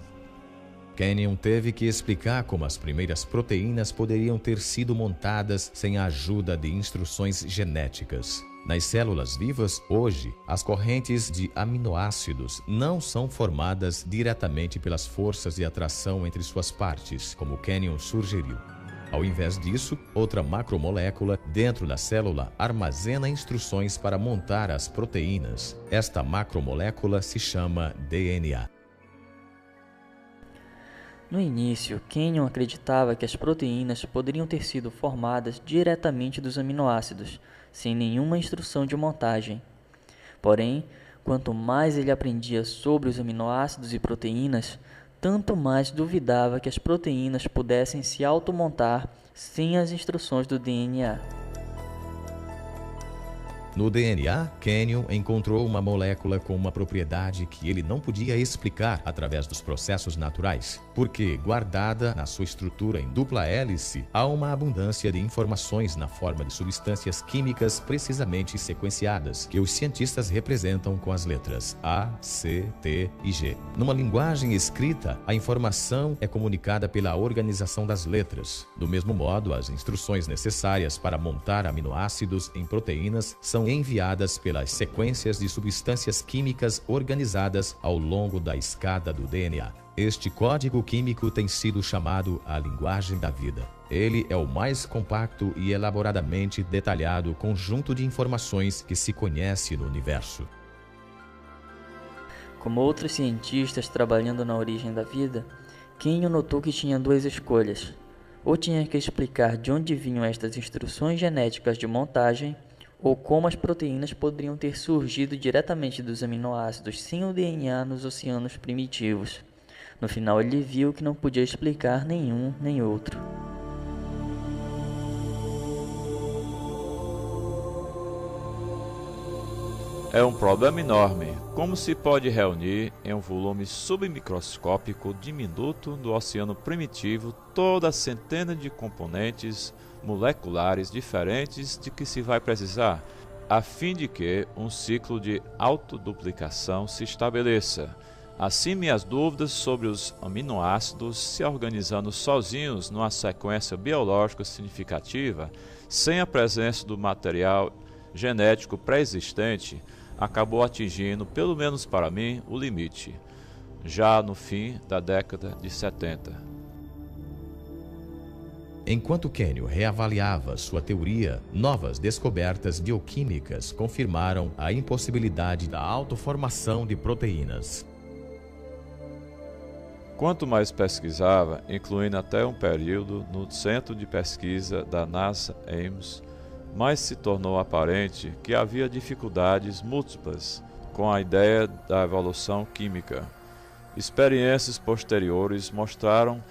Kenyon teve que explicar como as primeiras proteínas poderiam ter sido montadas sem a ajuda de instruções genéticas. Nas células vivas, hoje, as correntes de aminoácidos não são formadas diretamente pelas forças de atração entre suas partes, como Kenyon sugeriu. Ao invés disso, outra macromolécula dentro da célula armazena instruções para montar as proteínas. Esta macromolécula se chama DNA. No início, Kenyon acreditava que as proteínas poderiam ter sido formadas diretamente dos aminoácidos, sem nenhuma instrução de montagem. Porém, quanto mais ele aprendia sobre os aminoácidos e proteínas, tanto mais duvidava que as proteínas pudessem se automontar sem as instruções do DNA. No DNA, Kenyon encontrou uma molécula com uma propriedade que ele não podia explicar através dos processos naturais, porque, guardada na sua estrutura em dupla hélice, há uma abundância de informações na forma de substâncias químicas precisamente sequenciadas, que os cientistas representam com as letras A, C, T e G. Numa linguagem escrita, a informação é comunicada pela organização das letras. Do mesmo modo, as instruções necessárias para montar aminoácidos em proteínas são enviadas pelas sequências de substâncias químicas organizadas ao longo da escada do DNA. Este código químico tem sido chamado a linguagem da vida. Ele é o mais compacto e elaboradamente detalhado conjunto de informações que se conhece no universo. Como outros cientistas trabalhando na origem da vida, Kenyon notou que tinha duas escolhas. Ou tinha que explicar de onde vinham estas instruções genéticas de montagem, ou como as proteínas poderiam ter surgido diretamente dos aminoácidos sem o DNA nos oceanos primitivos. No final, ele viu que não podia explicar nenhum nem outro. É um problema enorme. Como se pode reunir em um volume submicroscópico diminuto do oceano primitivo toda a centena de componentes moleculares diferentes de que se vai precisar, a fim de que um ciclo de autoduplicação se estabeleça? Assim, minhas dúvidas sobre os aminoácidos se organizando sozinhos numa sequência biológica significativa, sem a presença do material genético pré-existente, acabou atingindo, pelo menos para mim, o limite, já no fim da década de 70. Enquanto Kenyon reavaliava sua teoria, novas descobertas bioquímicas confirmaram a impossibilidade da autoformação de proteínas. Quanto mais pesquisava, incluindo até um período no centro de pesquisa da NASA Ames, mais se tornou aparente que havia dificuldades múltiplas com a ideia da evolução química. Experiências posteriores mostraram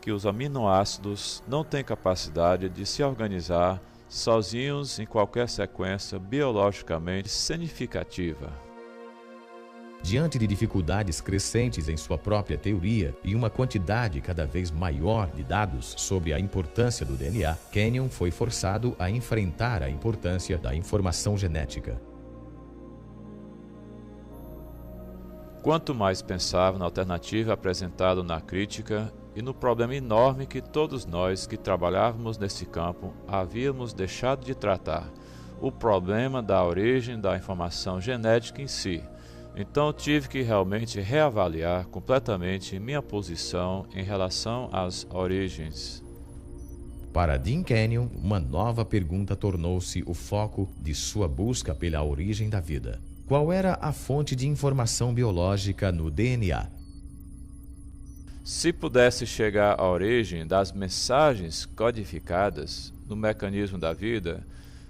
que os aminoácidos não têm capacidade de se organizar sozinhos em qualquer sequência biologicamente significativa. Diante de dificuldades crescentes em sua própria teoria e uma quantidade cada vez maior de dados sobre a importância do DNA, Kenyon foi forçado a enfrentar a importância da informação genética. Quanto mais pensava na alternativa apresentada na crítica e no problema enorme que todos nós que trabalhávamos nesse campo havíamos deixado de tratar, o problema da origem da informação genética em si, então tive que realmente reavaliar completamente minha posição em relação às origens. Para Dean Kenyon, uma nova pergunta tornou-se o foco de sua busca pela origem da vida. Qual era a fonte de informação biológica no DNA? Se pudesse chegar à origem das mensagens codificadas no mecanismo da vida,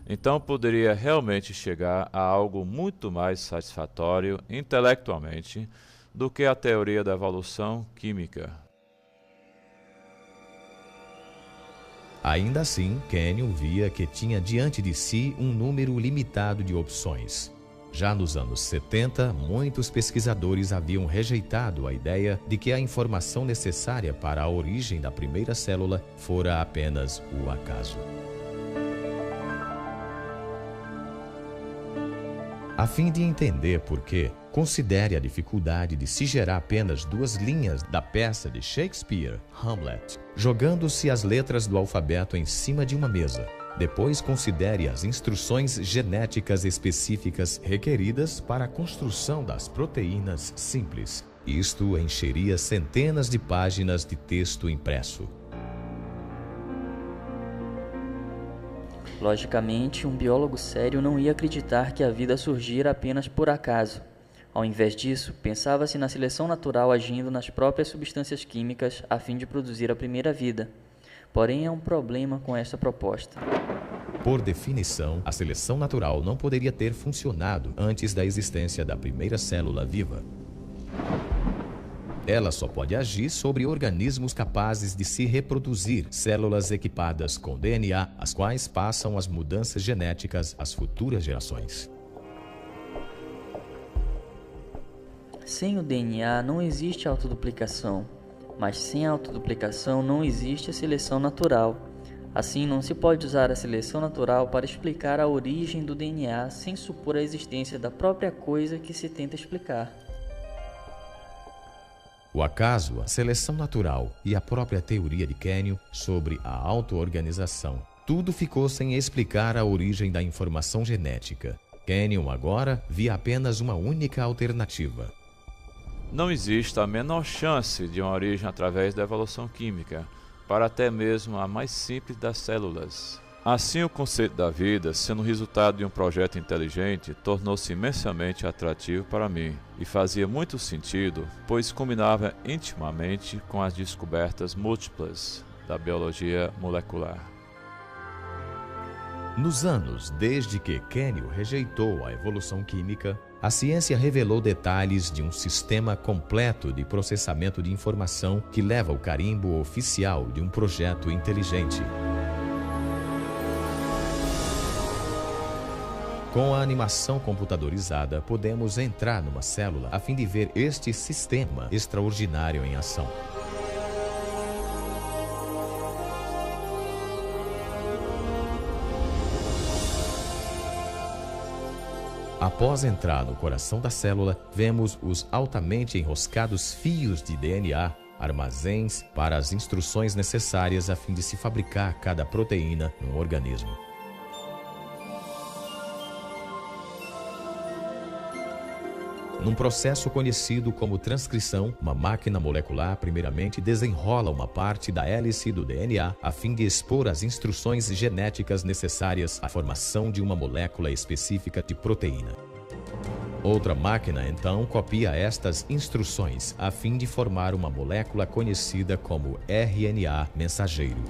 então poderia realmente chegar a algo muito mais satisfatório intelectualmente do que a teoria da evolução química. Ainda assim, Kenyon via que tinha diante de si um número limitado de opções. Já nos anos 70, muitos pesquisadores haviam rejeitado a ideia de que a informação necessária para a origem da primeira célula fora apenas o acaso. A fim de entender por quê, considere a dificuldade de se gerar apenas 2 linhas da peça de Shakespeare, Hamlet, jogando-se as letras do alfabeto em cima de uma mesa. Depois considere as instruções genéticas específicas requeridas para a construção das proteínas simples. Isto encheria centenas de páginas de texto impresso. Logicamente, um biólogo sério não ia acreditar que a vida surgira apenas por acaso. Ao invés disso, pensava-se na seleção natural agindo nas próprias substâncias químicas a fim de produzir a primeira vida. Porém, há um problema com esta proposta. Por definição, a seleção natural não poderia ter funcionado antes da existência da primeira célula viva. Ela só pode agir sobre organismos capazes de se reproduzir, células equipadas com DNA, as quais passam as mudanças genéticas às futuras gerações. Sem o DNA não existe autoduplicação, mas sem autoduplicação não existe a seleção natural. Assim, não se pode usar a seleção natural para explicar a origem do DNA sem supor a existência da própria coisa que se tenta explicar. O acaso, a seleção natural e a própria teoria de Kenyon sobre a auto-organização. Tudo ficou sem explicar a origem da informação genética. Kenyon agora via apenas uma única alternativa. Não existe a menor chance de uma origem através da evolução química, para até mesmo a mais simples das células. Assim, o conceito da vida, sendo resultado de um projeto inteligente, tornou-se imensamente atrativo para mim e fazia muito sentido, pois combinava intimamente com as descobertas múltiplas da biologia molecular. Nos anos desde que Kenyon rejeitou a evolução química, a ciência revelou detalhes de um sistema completo de processamento de informação que leva o carimbo oficial de um projeto inteligente. Com a animação computadorizada, podemos entrar numa célula a fim de ver este sistema extraordinário em ação. Após entrar no coração da célula, vemos os altamente enroscados fios de DNA, armazéns para as instruções necessárias a fim de se fabricar cada proteína no organismo. Num processo conhecido como transcrição, uma máquina molecular primeiramente desenrola uma parte da hélice do DNA a fim de expor as instruções genéticas necessárias à formação de uma molécula específica de proteína. Outra máquina, então, copia estas instruções a fim de formar uma molécula conhecida como RNA mensageiro.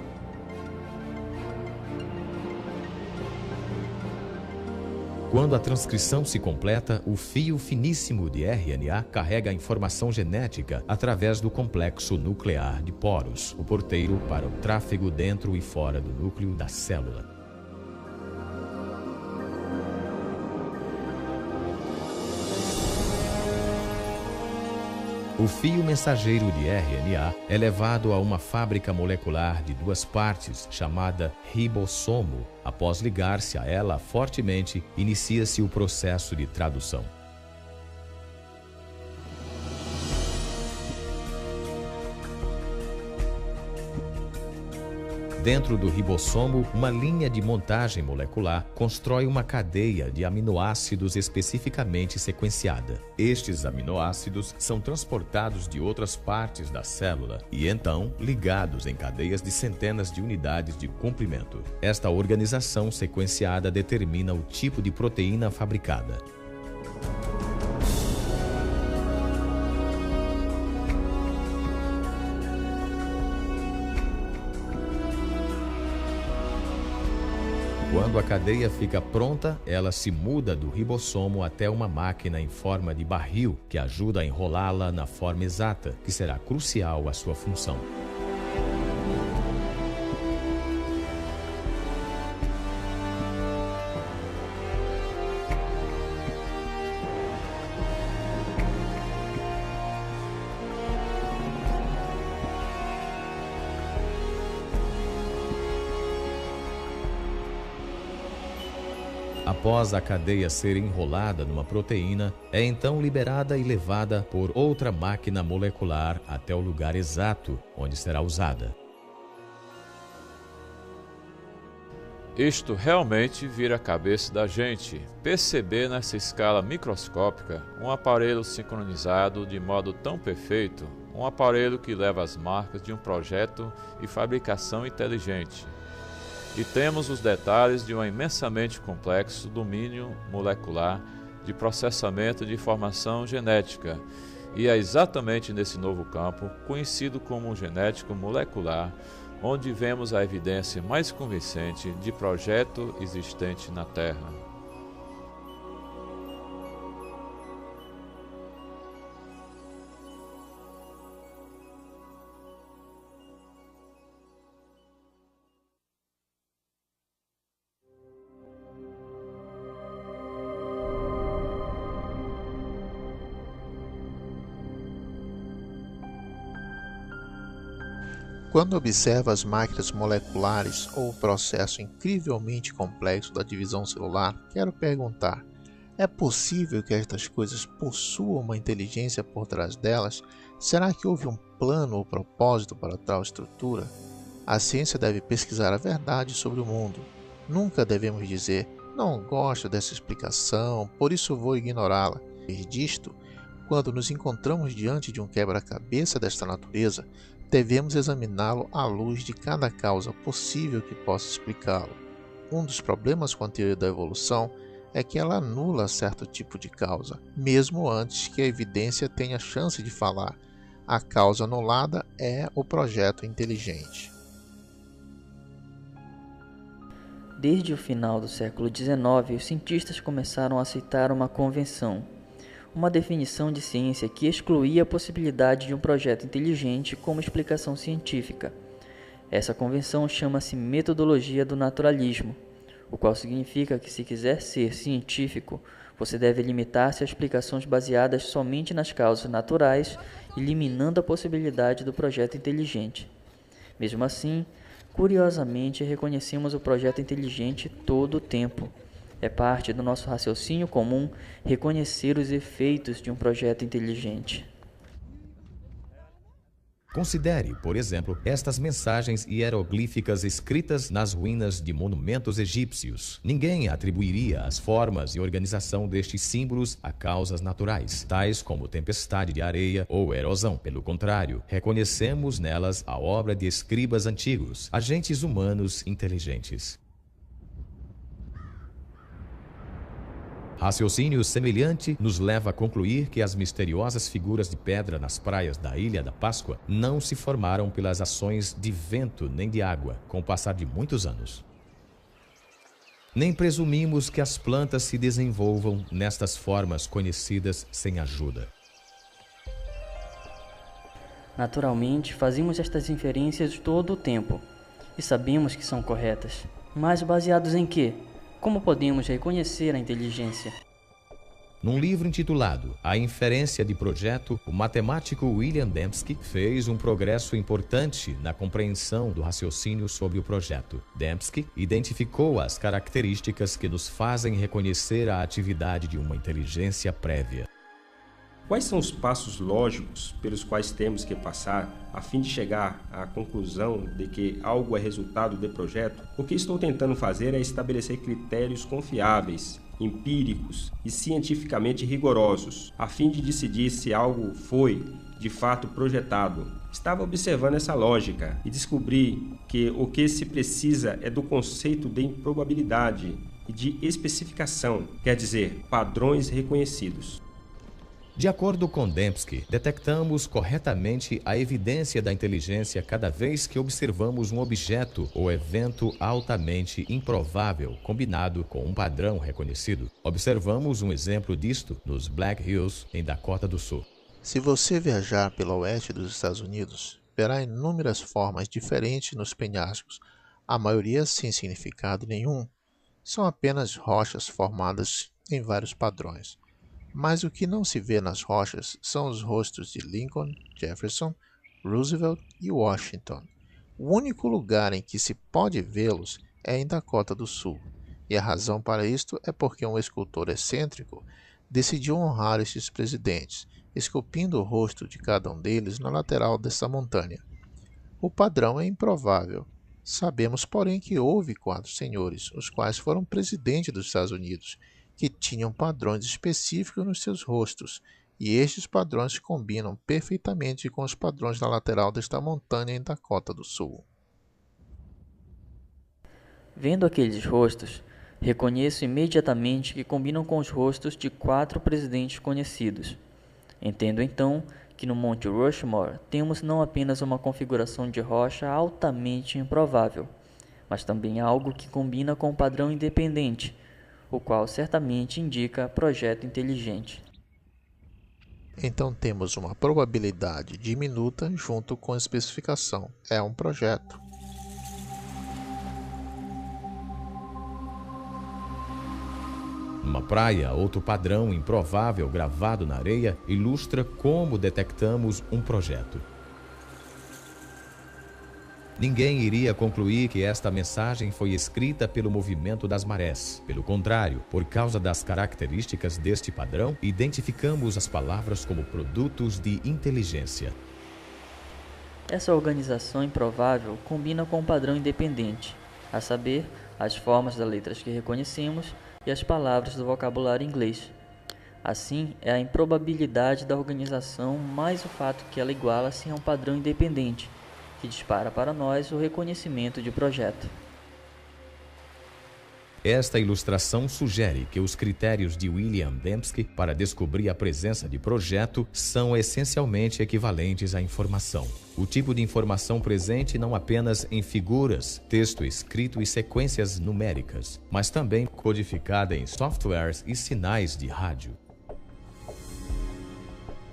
Quando a transcrição se completa, o fio finíssimo de RNA carrega a informação genética através do complexo nuclear de poros, o porteiro para o tráfego dentro e fora do núcleo da célula. O fio mensageiro de RNA é levado a uma fábrica molecular de 2 partes, chamada ribossomo. Após ligar-se a ela fortemente, inicia-se o processo de tradução. Dentro do ribossomo, uma linha de montagem molecular constrói uma cadeia de aminoácidos especificamente sequenciada. Estes aminoácidos são transportados de outras partes da célula e então ligados em cadeias de centenas de unidades de comprimento. Esta organização sequenciada determina o tipo de proteína fabricada. Quando a cadeia fica pronta, ela se muda do ribossomo até uma máquina em forma de barril que ajuda a enrolá-la na forma exata, que será crucial à sua função. Após a cadeia ser enrolada numa proteína, é então liberada e levada por outra máquina molecular até o lugar exato onde será usada. Isto realmente vira a cabeça da gente, perceber nessa escala microscópica um aparelho sincronizado de modo tão perfeito, um aparelho que leva as marcas de um projeto e fabricação inteligente. E temos os detalhes de um imensamente complexo domínio molecular de processamento de informação genética, e é exatamente nesse novo campo, conhecido como genético molecular, onde vemos a evidência mais convincente de projeto existente na Terra. Quando observo as máquinas moleculares ou o processo incrivelmente complexo da divisão celular, quero perguntar: é possível que estas coisas possuam uma inteligência por trás delas? Será que houve um plano ou propósito para tal estrutura? A ciência deve pesquisar a verdade sobre o mundo. Nunca devemos dizer: não gosto dessa explicação, por isso vou ignorá-la. Disto, quando nos encontramos diante de um quebra-cabeça desta natureza, devemos examiná-lo à luz de cada causa possível que possa explicá-lo. Um dos problemas com a teoria da evolução é que ela anula certo tipo de causa, mesmo antes que a evidência tenha chance de falar. A causa anulada é o projeto inteligente. Desde o final do século XIX, os cientistas começaram a aceitar uma convenção, uma definição de ciência que excluía a possibilidade de um projeto inteligente como explicação científica. Essa convenção chama-se metodologia do naturalismo, o qual significa que, se quiser ser científico, você deve limitar-se a explicações baseadas somente nas causas naturais, eliminando a possibilidade do projeto inteligente. Mesmo assim, curiosamente, reconhecemos o projeto inteligente todo o tempo. É parte do nosso raciocínio comum reconhecer os efeitos de um projeto inteligente. Considere, por exemplo, estas mensagens hieroglíficas escritas nas ruínas de monumentos egípcios. Ninguém atribuiria as formas e organização destes símbolos a causas naturais, tais como tempestade de areia ou erosão. Pelo contrário, reconhecemos nelas a obra de escribas antigos, agentes humanos inteligentes. Raciocínio semelhante nos leva a concluir que as misteriosas figuras de pedra nas praias da Ilha da Páscoa não se formaram pelas ações de vento nem de água, com o passar de muitos anos. Nem presumimos que as plantas se desenvolvam nestas formas conhecidas sem ajuda. Naturalmente, fazemos estas inferências todo o tempo e sabemos que são corretas. Mas baseados em quê? Como podemos reconhecer a inteligência? Num livro intitulado A Inferência de Projeto, o matemático William Dembski fez um progresso importante na compreensão do raciocínio sobre o projeto. Dembski identificou as características que nos fazem reconhecer a atividade de uma inteligência prévia. Quais são os passos lógicos pelos quais temos que passar a fim de chegar à conclusão de que algo é resultado de projeto? O que estou tentando fazer é estabelecer critérios confiáveis, empíricos e cientificamente rigorosos, a fim de decidir se algo foi, de fato, projetado. Estava observando essa lógica e descobri que o que se precisa é do conceito de improbabilidade e de especificação, quer dizer, padrões reconhecidos. De acordo com Dembski, detectamos corretamente a evidência da inteligência cada vez que observamos um objeto ou evento altamente improvável combinado com um padrão reconhecido. Observamos um exemplo disto nos Black Hills, em Dakota do Sul. Se você viajar pelo oeste dos Estados Unidos, verá inúmeras formas diferentes nos penhascos, a maioria sem significado nenhum. São apenas rochas formadas em vários padrões. Mas o que não se vê nas rochas são os rostos de Lincoln, Jefferson, Roosevelt e Washington. O único lugar em que se pode vê-los é em Dakota do Sul. E a razão para isto é porque um escultor excêntrico decidiu honrar estes presidentes, esculpindo o rosto de cada um deles na lateral desta montanha. O padrão é improvável. Sabemos, porém, que houve 4 senhores, os quais foram presidentes dos Estados Unidos, que tinham padrões específicos nos seus rostos, e estes padrões combinam perfeitamente com os padrões da lateral desta montanha em Dakota do Sul. Vendo aqueles rostos, reconheço imediatamente que combinam com os rostos de 4 presidentes conhecidos. Entendo então que no Monte Rushmore temos não apenas uma configuração de rocha altamente improvável, mas também algo que combina com um padrão independente, o qual certamente indica projeto inteligente. Então temos uma probabilidade diminuta junto com a especificação. É um projeto. Numa praia, outro padrão improvável gravado na areia ilustra como detectamos um projeto. Ninguém iria concluir que esta mensagem foi escrita pelo movimento das marés. Pelo contrário, por causa das características deste padrão, identificamos as palavras como produtos de inteligência. Essa organização improvável combina com um padrão independente, a saber, as formas das letras que reconhecemos e as palavras do vocabulário inglês. Assim, é a improbabilidade da organização mais o fato que ela iguala-se a um padrão independente, que dispara para nós o reconhecimento de projeto. Esta ilustração sugere que os critérios de William Dembski para descobrir a presença de projeto são essencialmente equivalentes à informação. O tipo de informação presente não apenas em figuras, texto escrito e sequências numéricas, mas também codificada em softwares e sinais de rádio.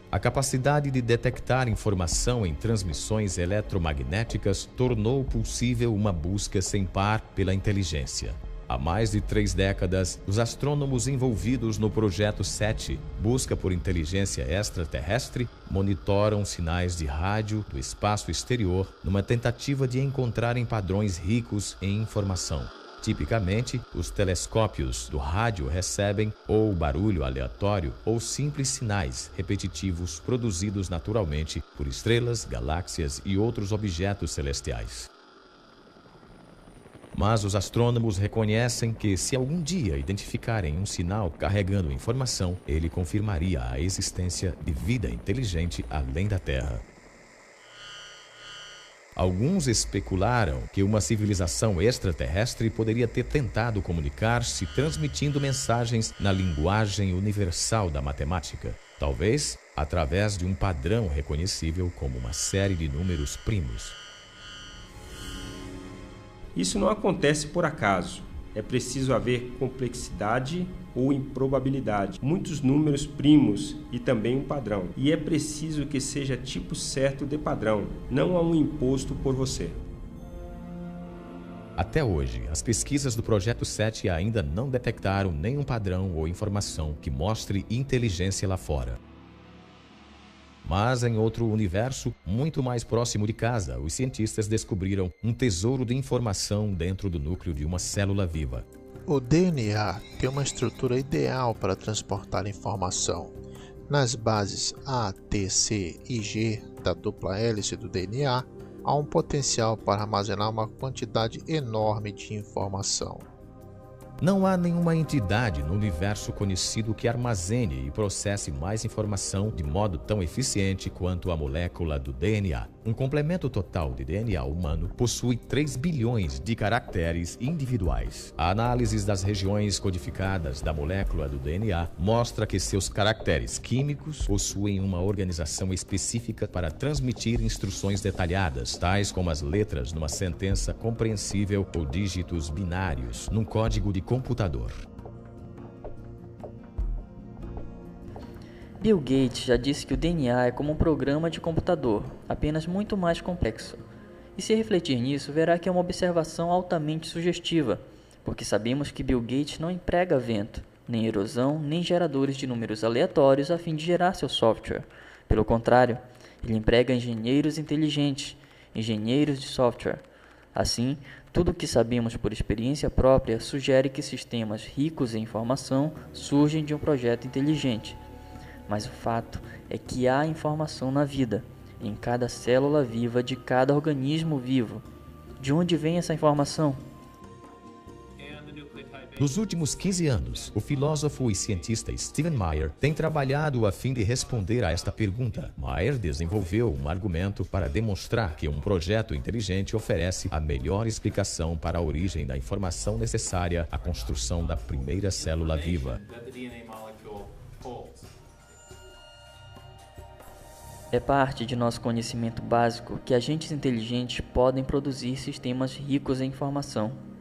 A capacidade de detectar informação em transmissões eletromagnéticas tornou possível uma busca sem par pela inteligência. Há mais de 3 décadas, os astrônomos envolvidos no Projeto 7, Busca por Inteligência Extraterrestre, monitoram sinais de rádio do espaço exterior numa tentativa de encontrarem padrões ricos em informação. Tipicamente, os telescópios do rádio recebem ou barulho aleatório ou simples sinais repetitivos produzidos naturalmente por estrelas, galáxias e outros objetos celestiais. Mas os astrônomos reconhecem que, se algum dia identificarem um sinal carregando informação, ele confirmaria a existência de vida inteligente além da Terra. Alguns especularam que uma civilização extraterrestre poderia ter tentado comunicar-se transmitindo mensagens na linguagem universal da matemática, talvez através de um padrão reconhecível como uma série de números primos. Isso não acontece por acaso. É preciso haver complexidade ou improbabilidade, muitos números primos e também um padrão. E é preciso que seja tipo certo de padrão, não a um imposto por você. Até hoje, as pesquisas do Projeto 7 ainda não detectaram nenhum padrão ou informação que mostre inteligência lá fora. Mas em outro universo, muito mais próximo de casa, os cientistas descobriram um tesouro de informação dentro do núcleo de uma célula viva. O DNA tem uma estrutura ideal para transportar informação. Nas bases A, T, C e G da dupla hélice do DNA, há um potencial para armazenar uma quantidade enorme de informação. Não há nenhuma entidade no universo conhecido que armazene e processe mais informação de modo tão eficiente quanto a molécula do DNA. Um complemento total de DNA humano possui 3 bilhões de caracteres individuais. A análise das regiões codificadas da molécula do DNA mostra que seus caracteres químicos possuem uma organização específica para transmitir instruções detalhadas, tais como as letras numa sentença compreensível ou dígitos binários num código de computador. Bill Gates já disse que o DNA é como um programa de computador, apenas muito mais complexo. E se refletir nisso, verá que é uma observação altamente sugestiva, porque sabemos que Bill Gates não emprega vento, nem erosão, nem geradores de números aleatórios a fim de gerar seu software. Pelo contrário, ele emprega engenheiros inteligentes, engenheiros de software. Assim, Tudo o que sabemos por experiência própria sugere que sistemas ricos em informação surgem de um projeto inteligente. Mas o fato é que há informação na vida, em cada célula viva de cada organismo vivo. De onde vem essa informação? Nos últimos 15 anos, o filósofo e cientista Stephen Meyer tem trabalhado a fim de responder a esta pergunta. Meyer desenvolveu um argumento para demonstrar que um projeto inteligente oferece a melhor explicação para a origem da informação necessária à construção da primeira célula viva. É parte de nosso conhecimento básico que agentes inteligentes podem produzir sistemas ricos em informação.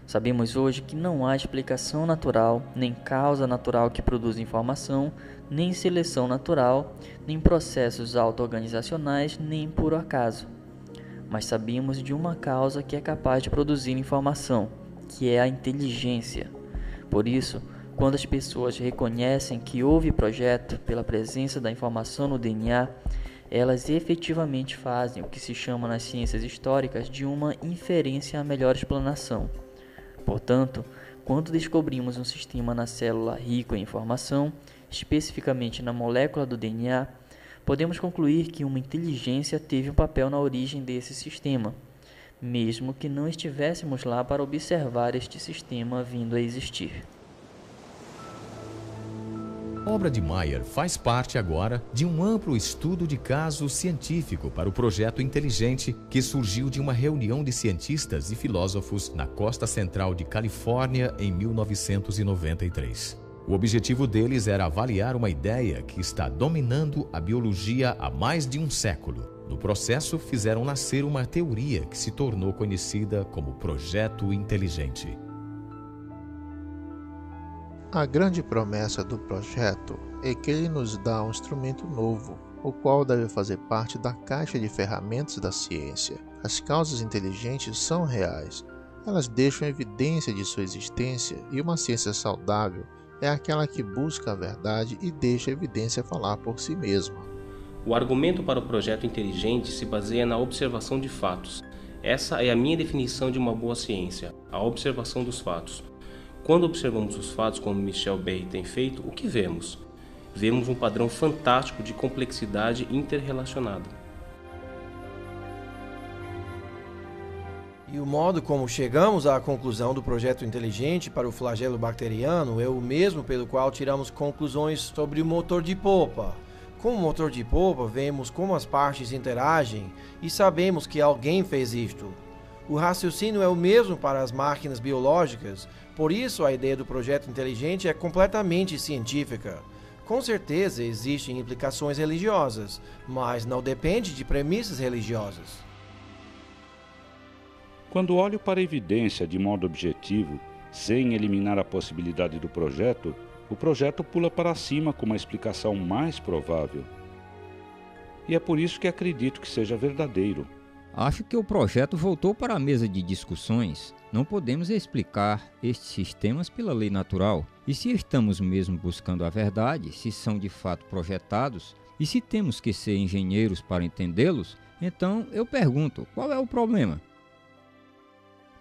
Sabemos hoje que não há explicação natural, nem causa natural que produza informação, nem seleção natural, nem processos auto-organizacionais, nem por acaso. Mas sabemos de uma causa que é capaz de produzir informação, que é a inteligência. Por isso, quando as pessoas reconhecem que houve projeto pela presença da informação no DNA, elas efetivamente fazem o que se chama nas ciências históricas de uma inferência à melhor explanação. Portanto, quando descobrimos um sistema na célula rico em informação, especificamente na molécula do DNA, podemos concluir que uma inteligência teve um papel na origem desse sistema, mesmo que não estivéssemos lá para observar este sistema vindo a existir. A obra de Meyer faz parte agora de um amplo estudo de caso científico para o projeto inteligente que surgiu de uma reunião de cientistas e filósofos na costa central de Califórnia em 1993. O objetivo deles era avaliar uma ideia que está dominando a biologia há mais de um século. No processo, fizeram nascer uma teoria que se tornou conhecida como Projeto Inteligente. A grande promessa do projeto é que ele nos dá um instrumento novo, o qual deve fazer parte da caixa de ferramentas da ciência. As causas inteligentes são reais, elas deixam evidência de sua existência, e uma ciência saudável é aquela que busca a verdade e deixa a evidência falar por si mesma. O argumento para o projeto inteligente se baseia na observação de fatos. Essa é a minha definição de uma boa ciência, a observação dos fatos. Quando observamos os fatos como Michel Berry tem feito, o que vemos? Vemos um padrão fantástico de complexidade interrelacionada. E o modo como chegamos à conclusão do projeto inteligente para o flagelo bacteriano é o mesmo pelo qual tiramos conclusões sobre o motor de polpa. Com o motor de polpa, vemos como as partes interagem e sabemos que alguém fez isto. O raciocínio é o mesmo para as máquinas biológicas, por isso a ideia do projeto inteligente é completamente científica. Com certeza existem implicações religiosas, mas não depende de premissas religiosas. Quando olho para a evidência de modo objetivo, sem eliminar a possibilidade do projeto, o projeto pula para cima com uma explicação mais provável. E é por isso que acredito que seja verdadeiro. Acho que o projeto voltou para a mesa de discussões. Não podemos explicar estes sistemas pela lei natural. E se estamos mesmo buscando a verdade, se são de fato projetados, e se temos que ser engenheiros para entendê-los, então eu pergunto, qual é o problema?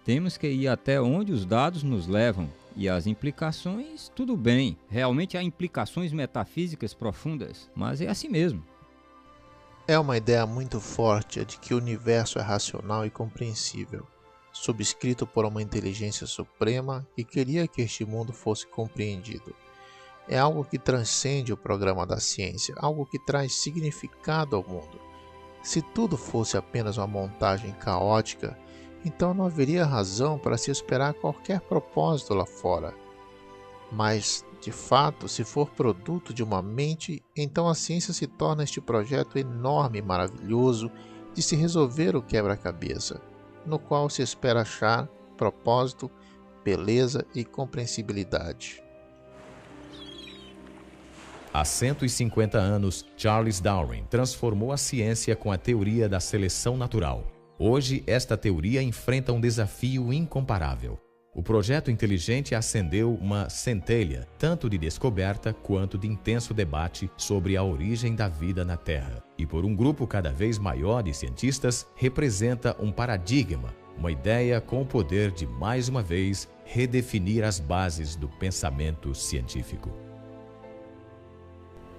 Temos que ir até onde os dados nos levam, e as implicações, tudo bem, realmente há implicações metafísicas profundas, mas é assim mesmo. É uma ideia muito forte a de que o universo é racional e compreensível, subscrito por uma inteligência suprema que queria que este mundo fosse compreendido. É algo que transcende o programa da ciência, algo que traz significado ao mundo. Se tudo fosse apenas uma montagem caótica, então não haveria razão para se esperar qualquer propósito lá fora. Mas, de fato, se for produto de uma mente, então a ciência se torna este projeto enorme e maravilhoso de se resolver o quebra-cabeça, no qual se espera achar propósito, beleza e compreensibilidade. Há 150 anos, Charles Darwin transformou a ciência com a teoria da seleção natural. Hoje, esta teoria enfrenta um desafio incomparável. O projeto inteligente acendeu uma centelha, tanto de descoberta quanto de intenso debate sobre a origem da vida na Terra. E por um grupo cada vez maior de cientistas, representa um paradigma, Uma ideia com o poder de, mais uma vez, redefinir as bases do pensamento científico.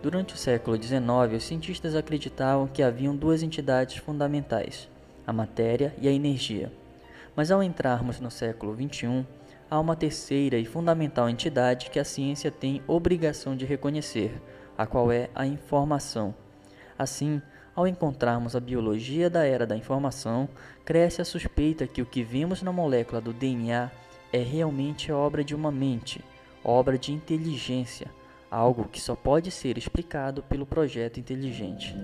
Durante o século XIX, os cientistas acreditavam que haviam duas entidades fundamentais, a matéria e a energia. Mas ao entrarmos no século XXI, há uma terceira e fundamental entidade que a ciência tem obrigação de reconhecer, a qual é a informação. Assim, ao encontrarmos a biologia da era da informação, cresce a suspeita que o que vimos na molécula do DNA é realmente obra de uma mente, obra de inteligência, algo que só pode ser explicado pelo projeto inteligente.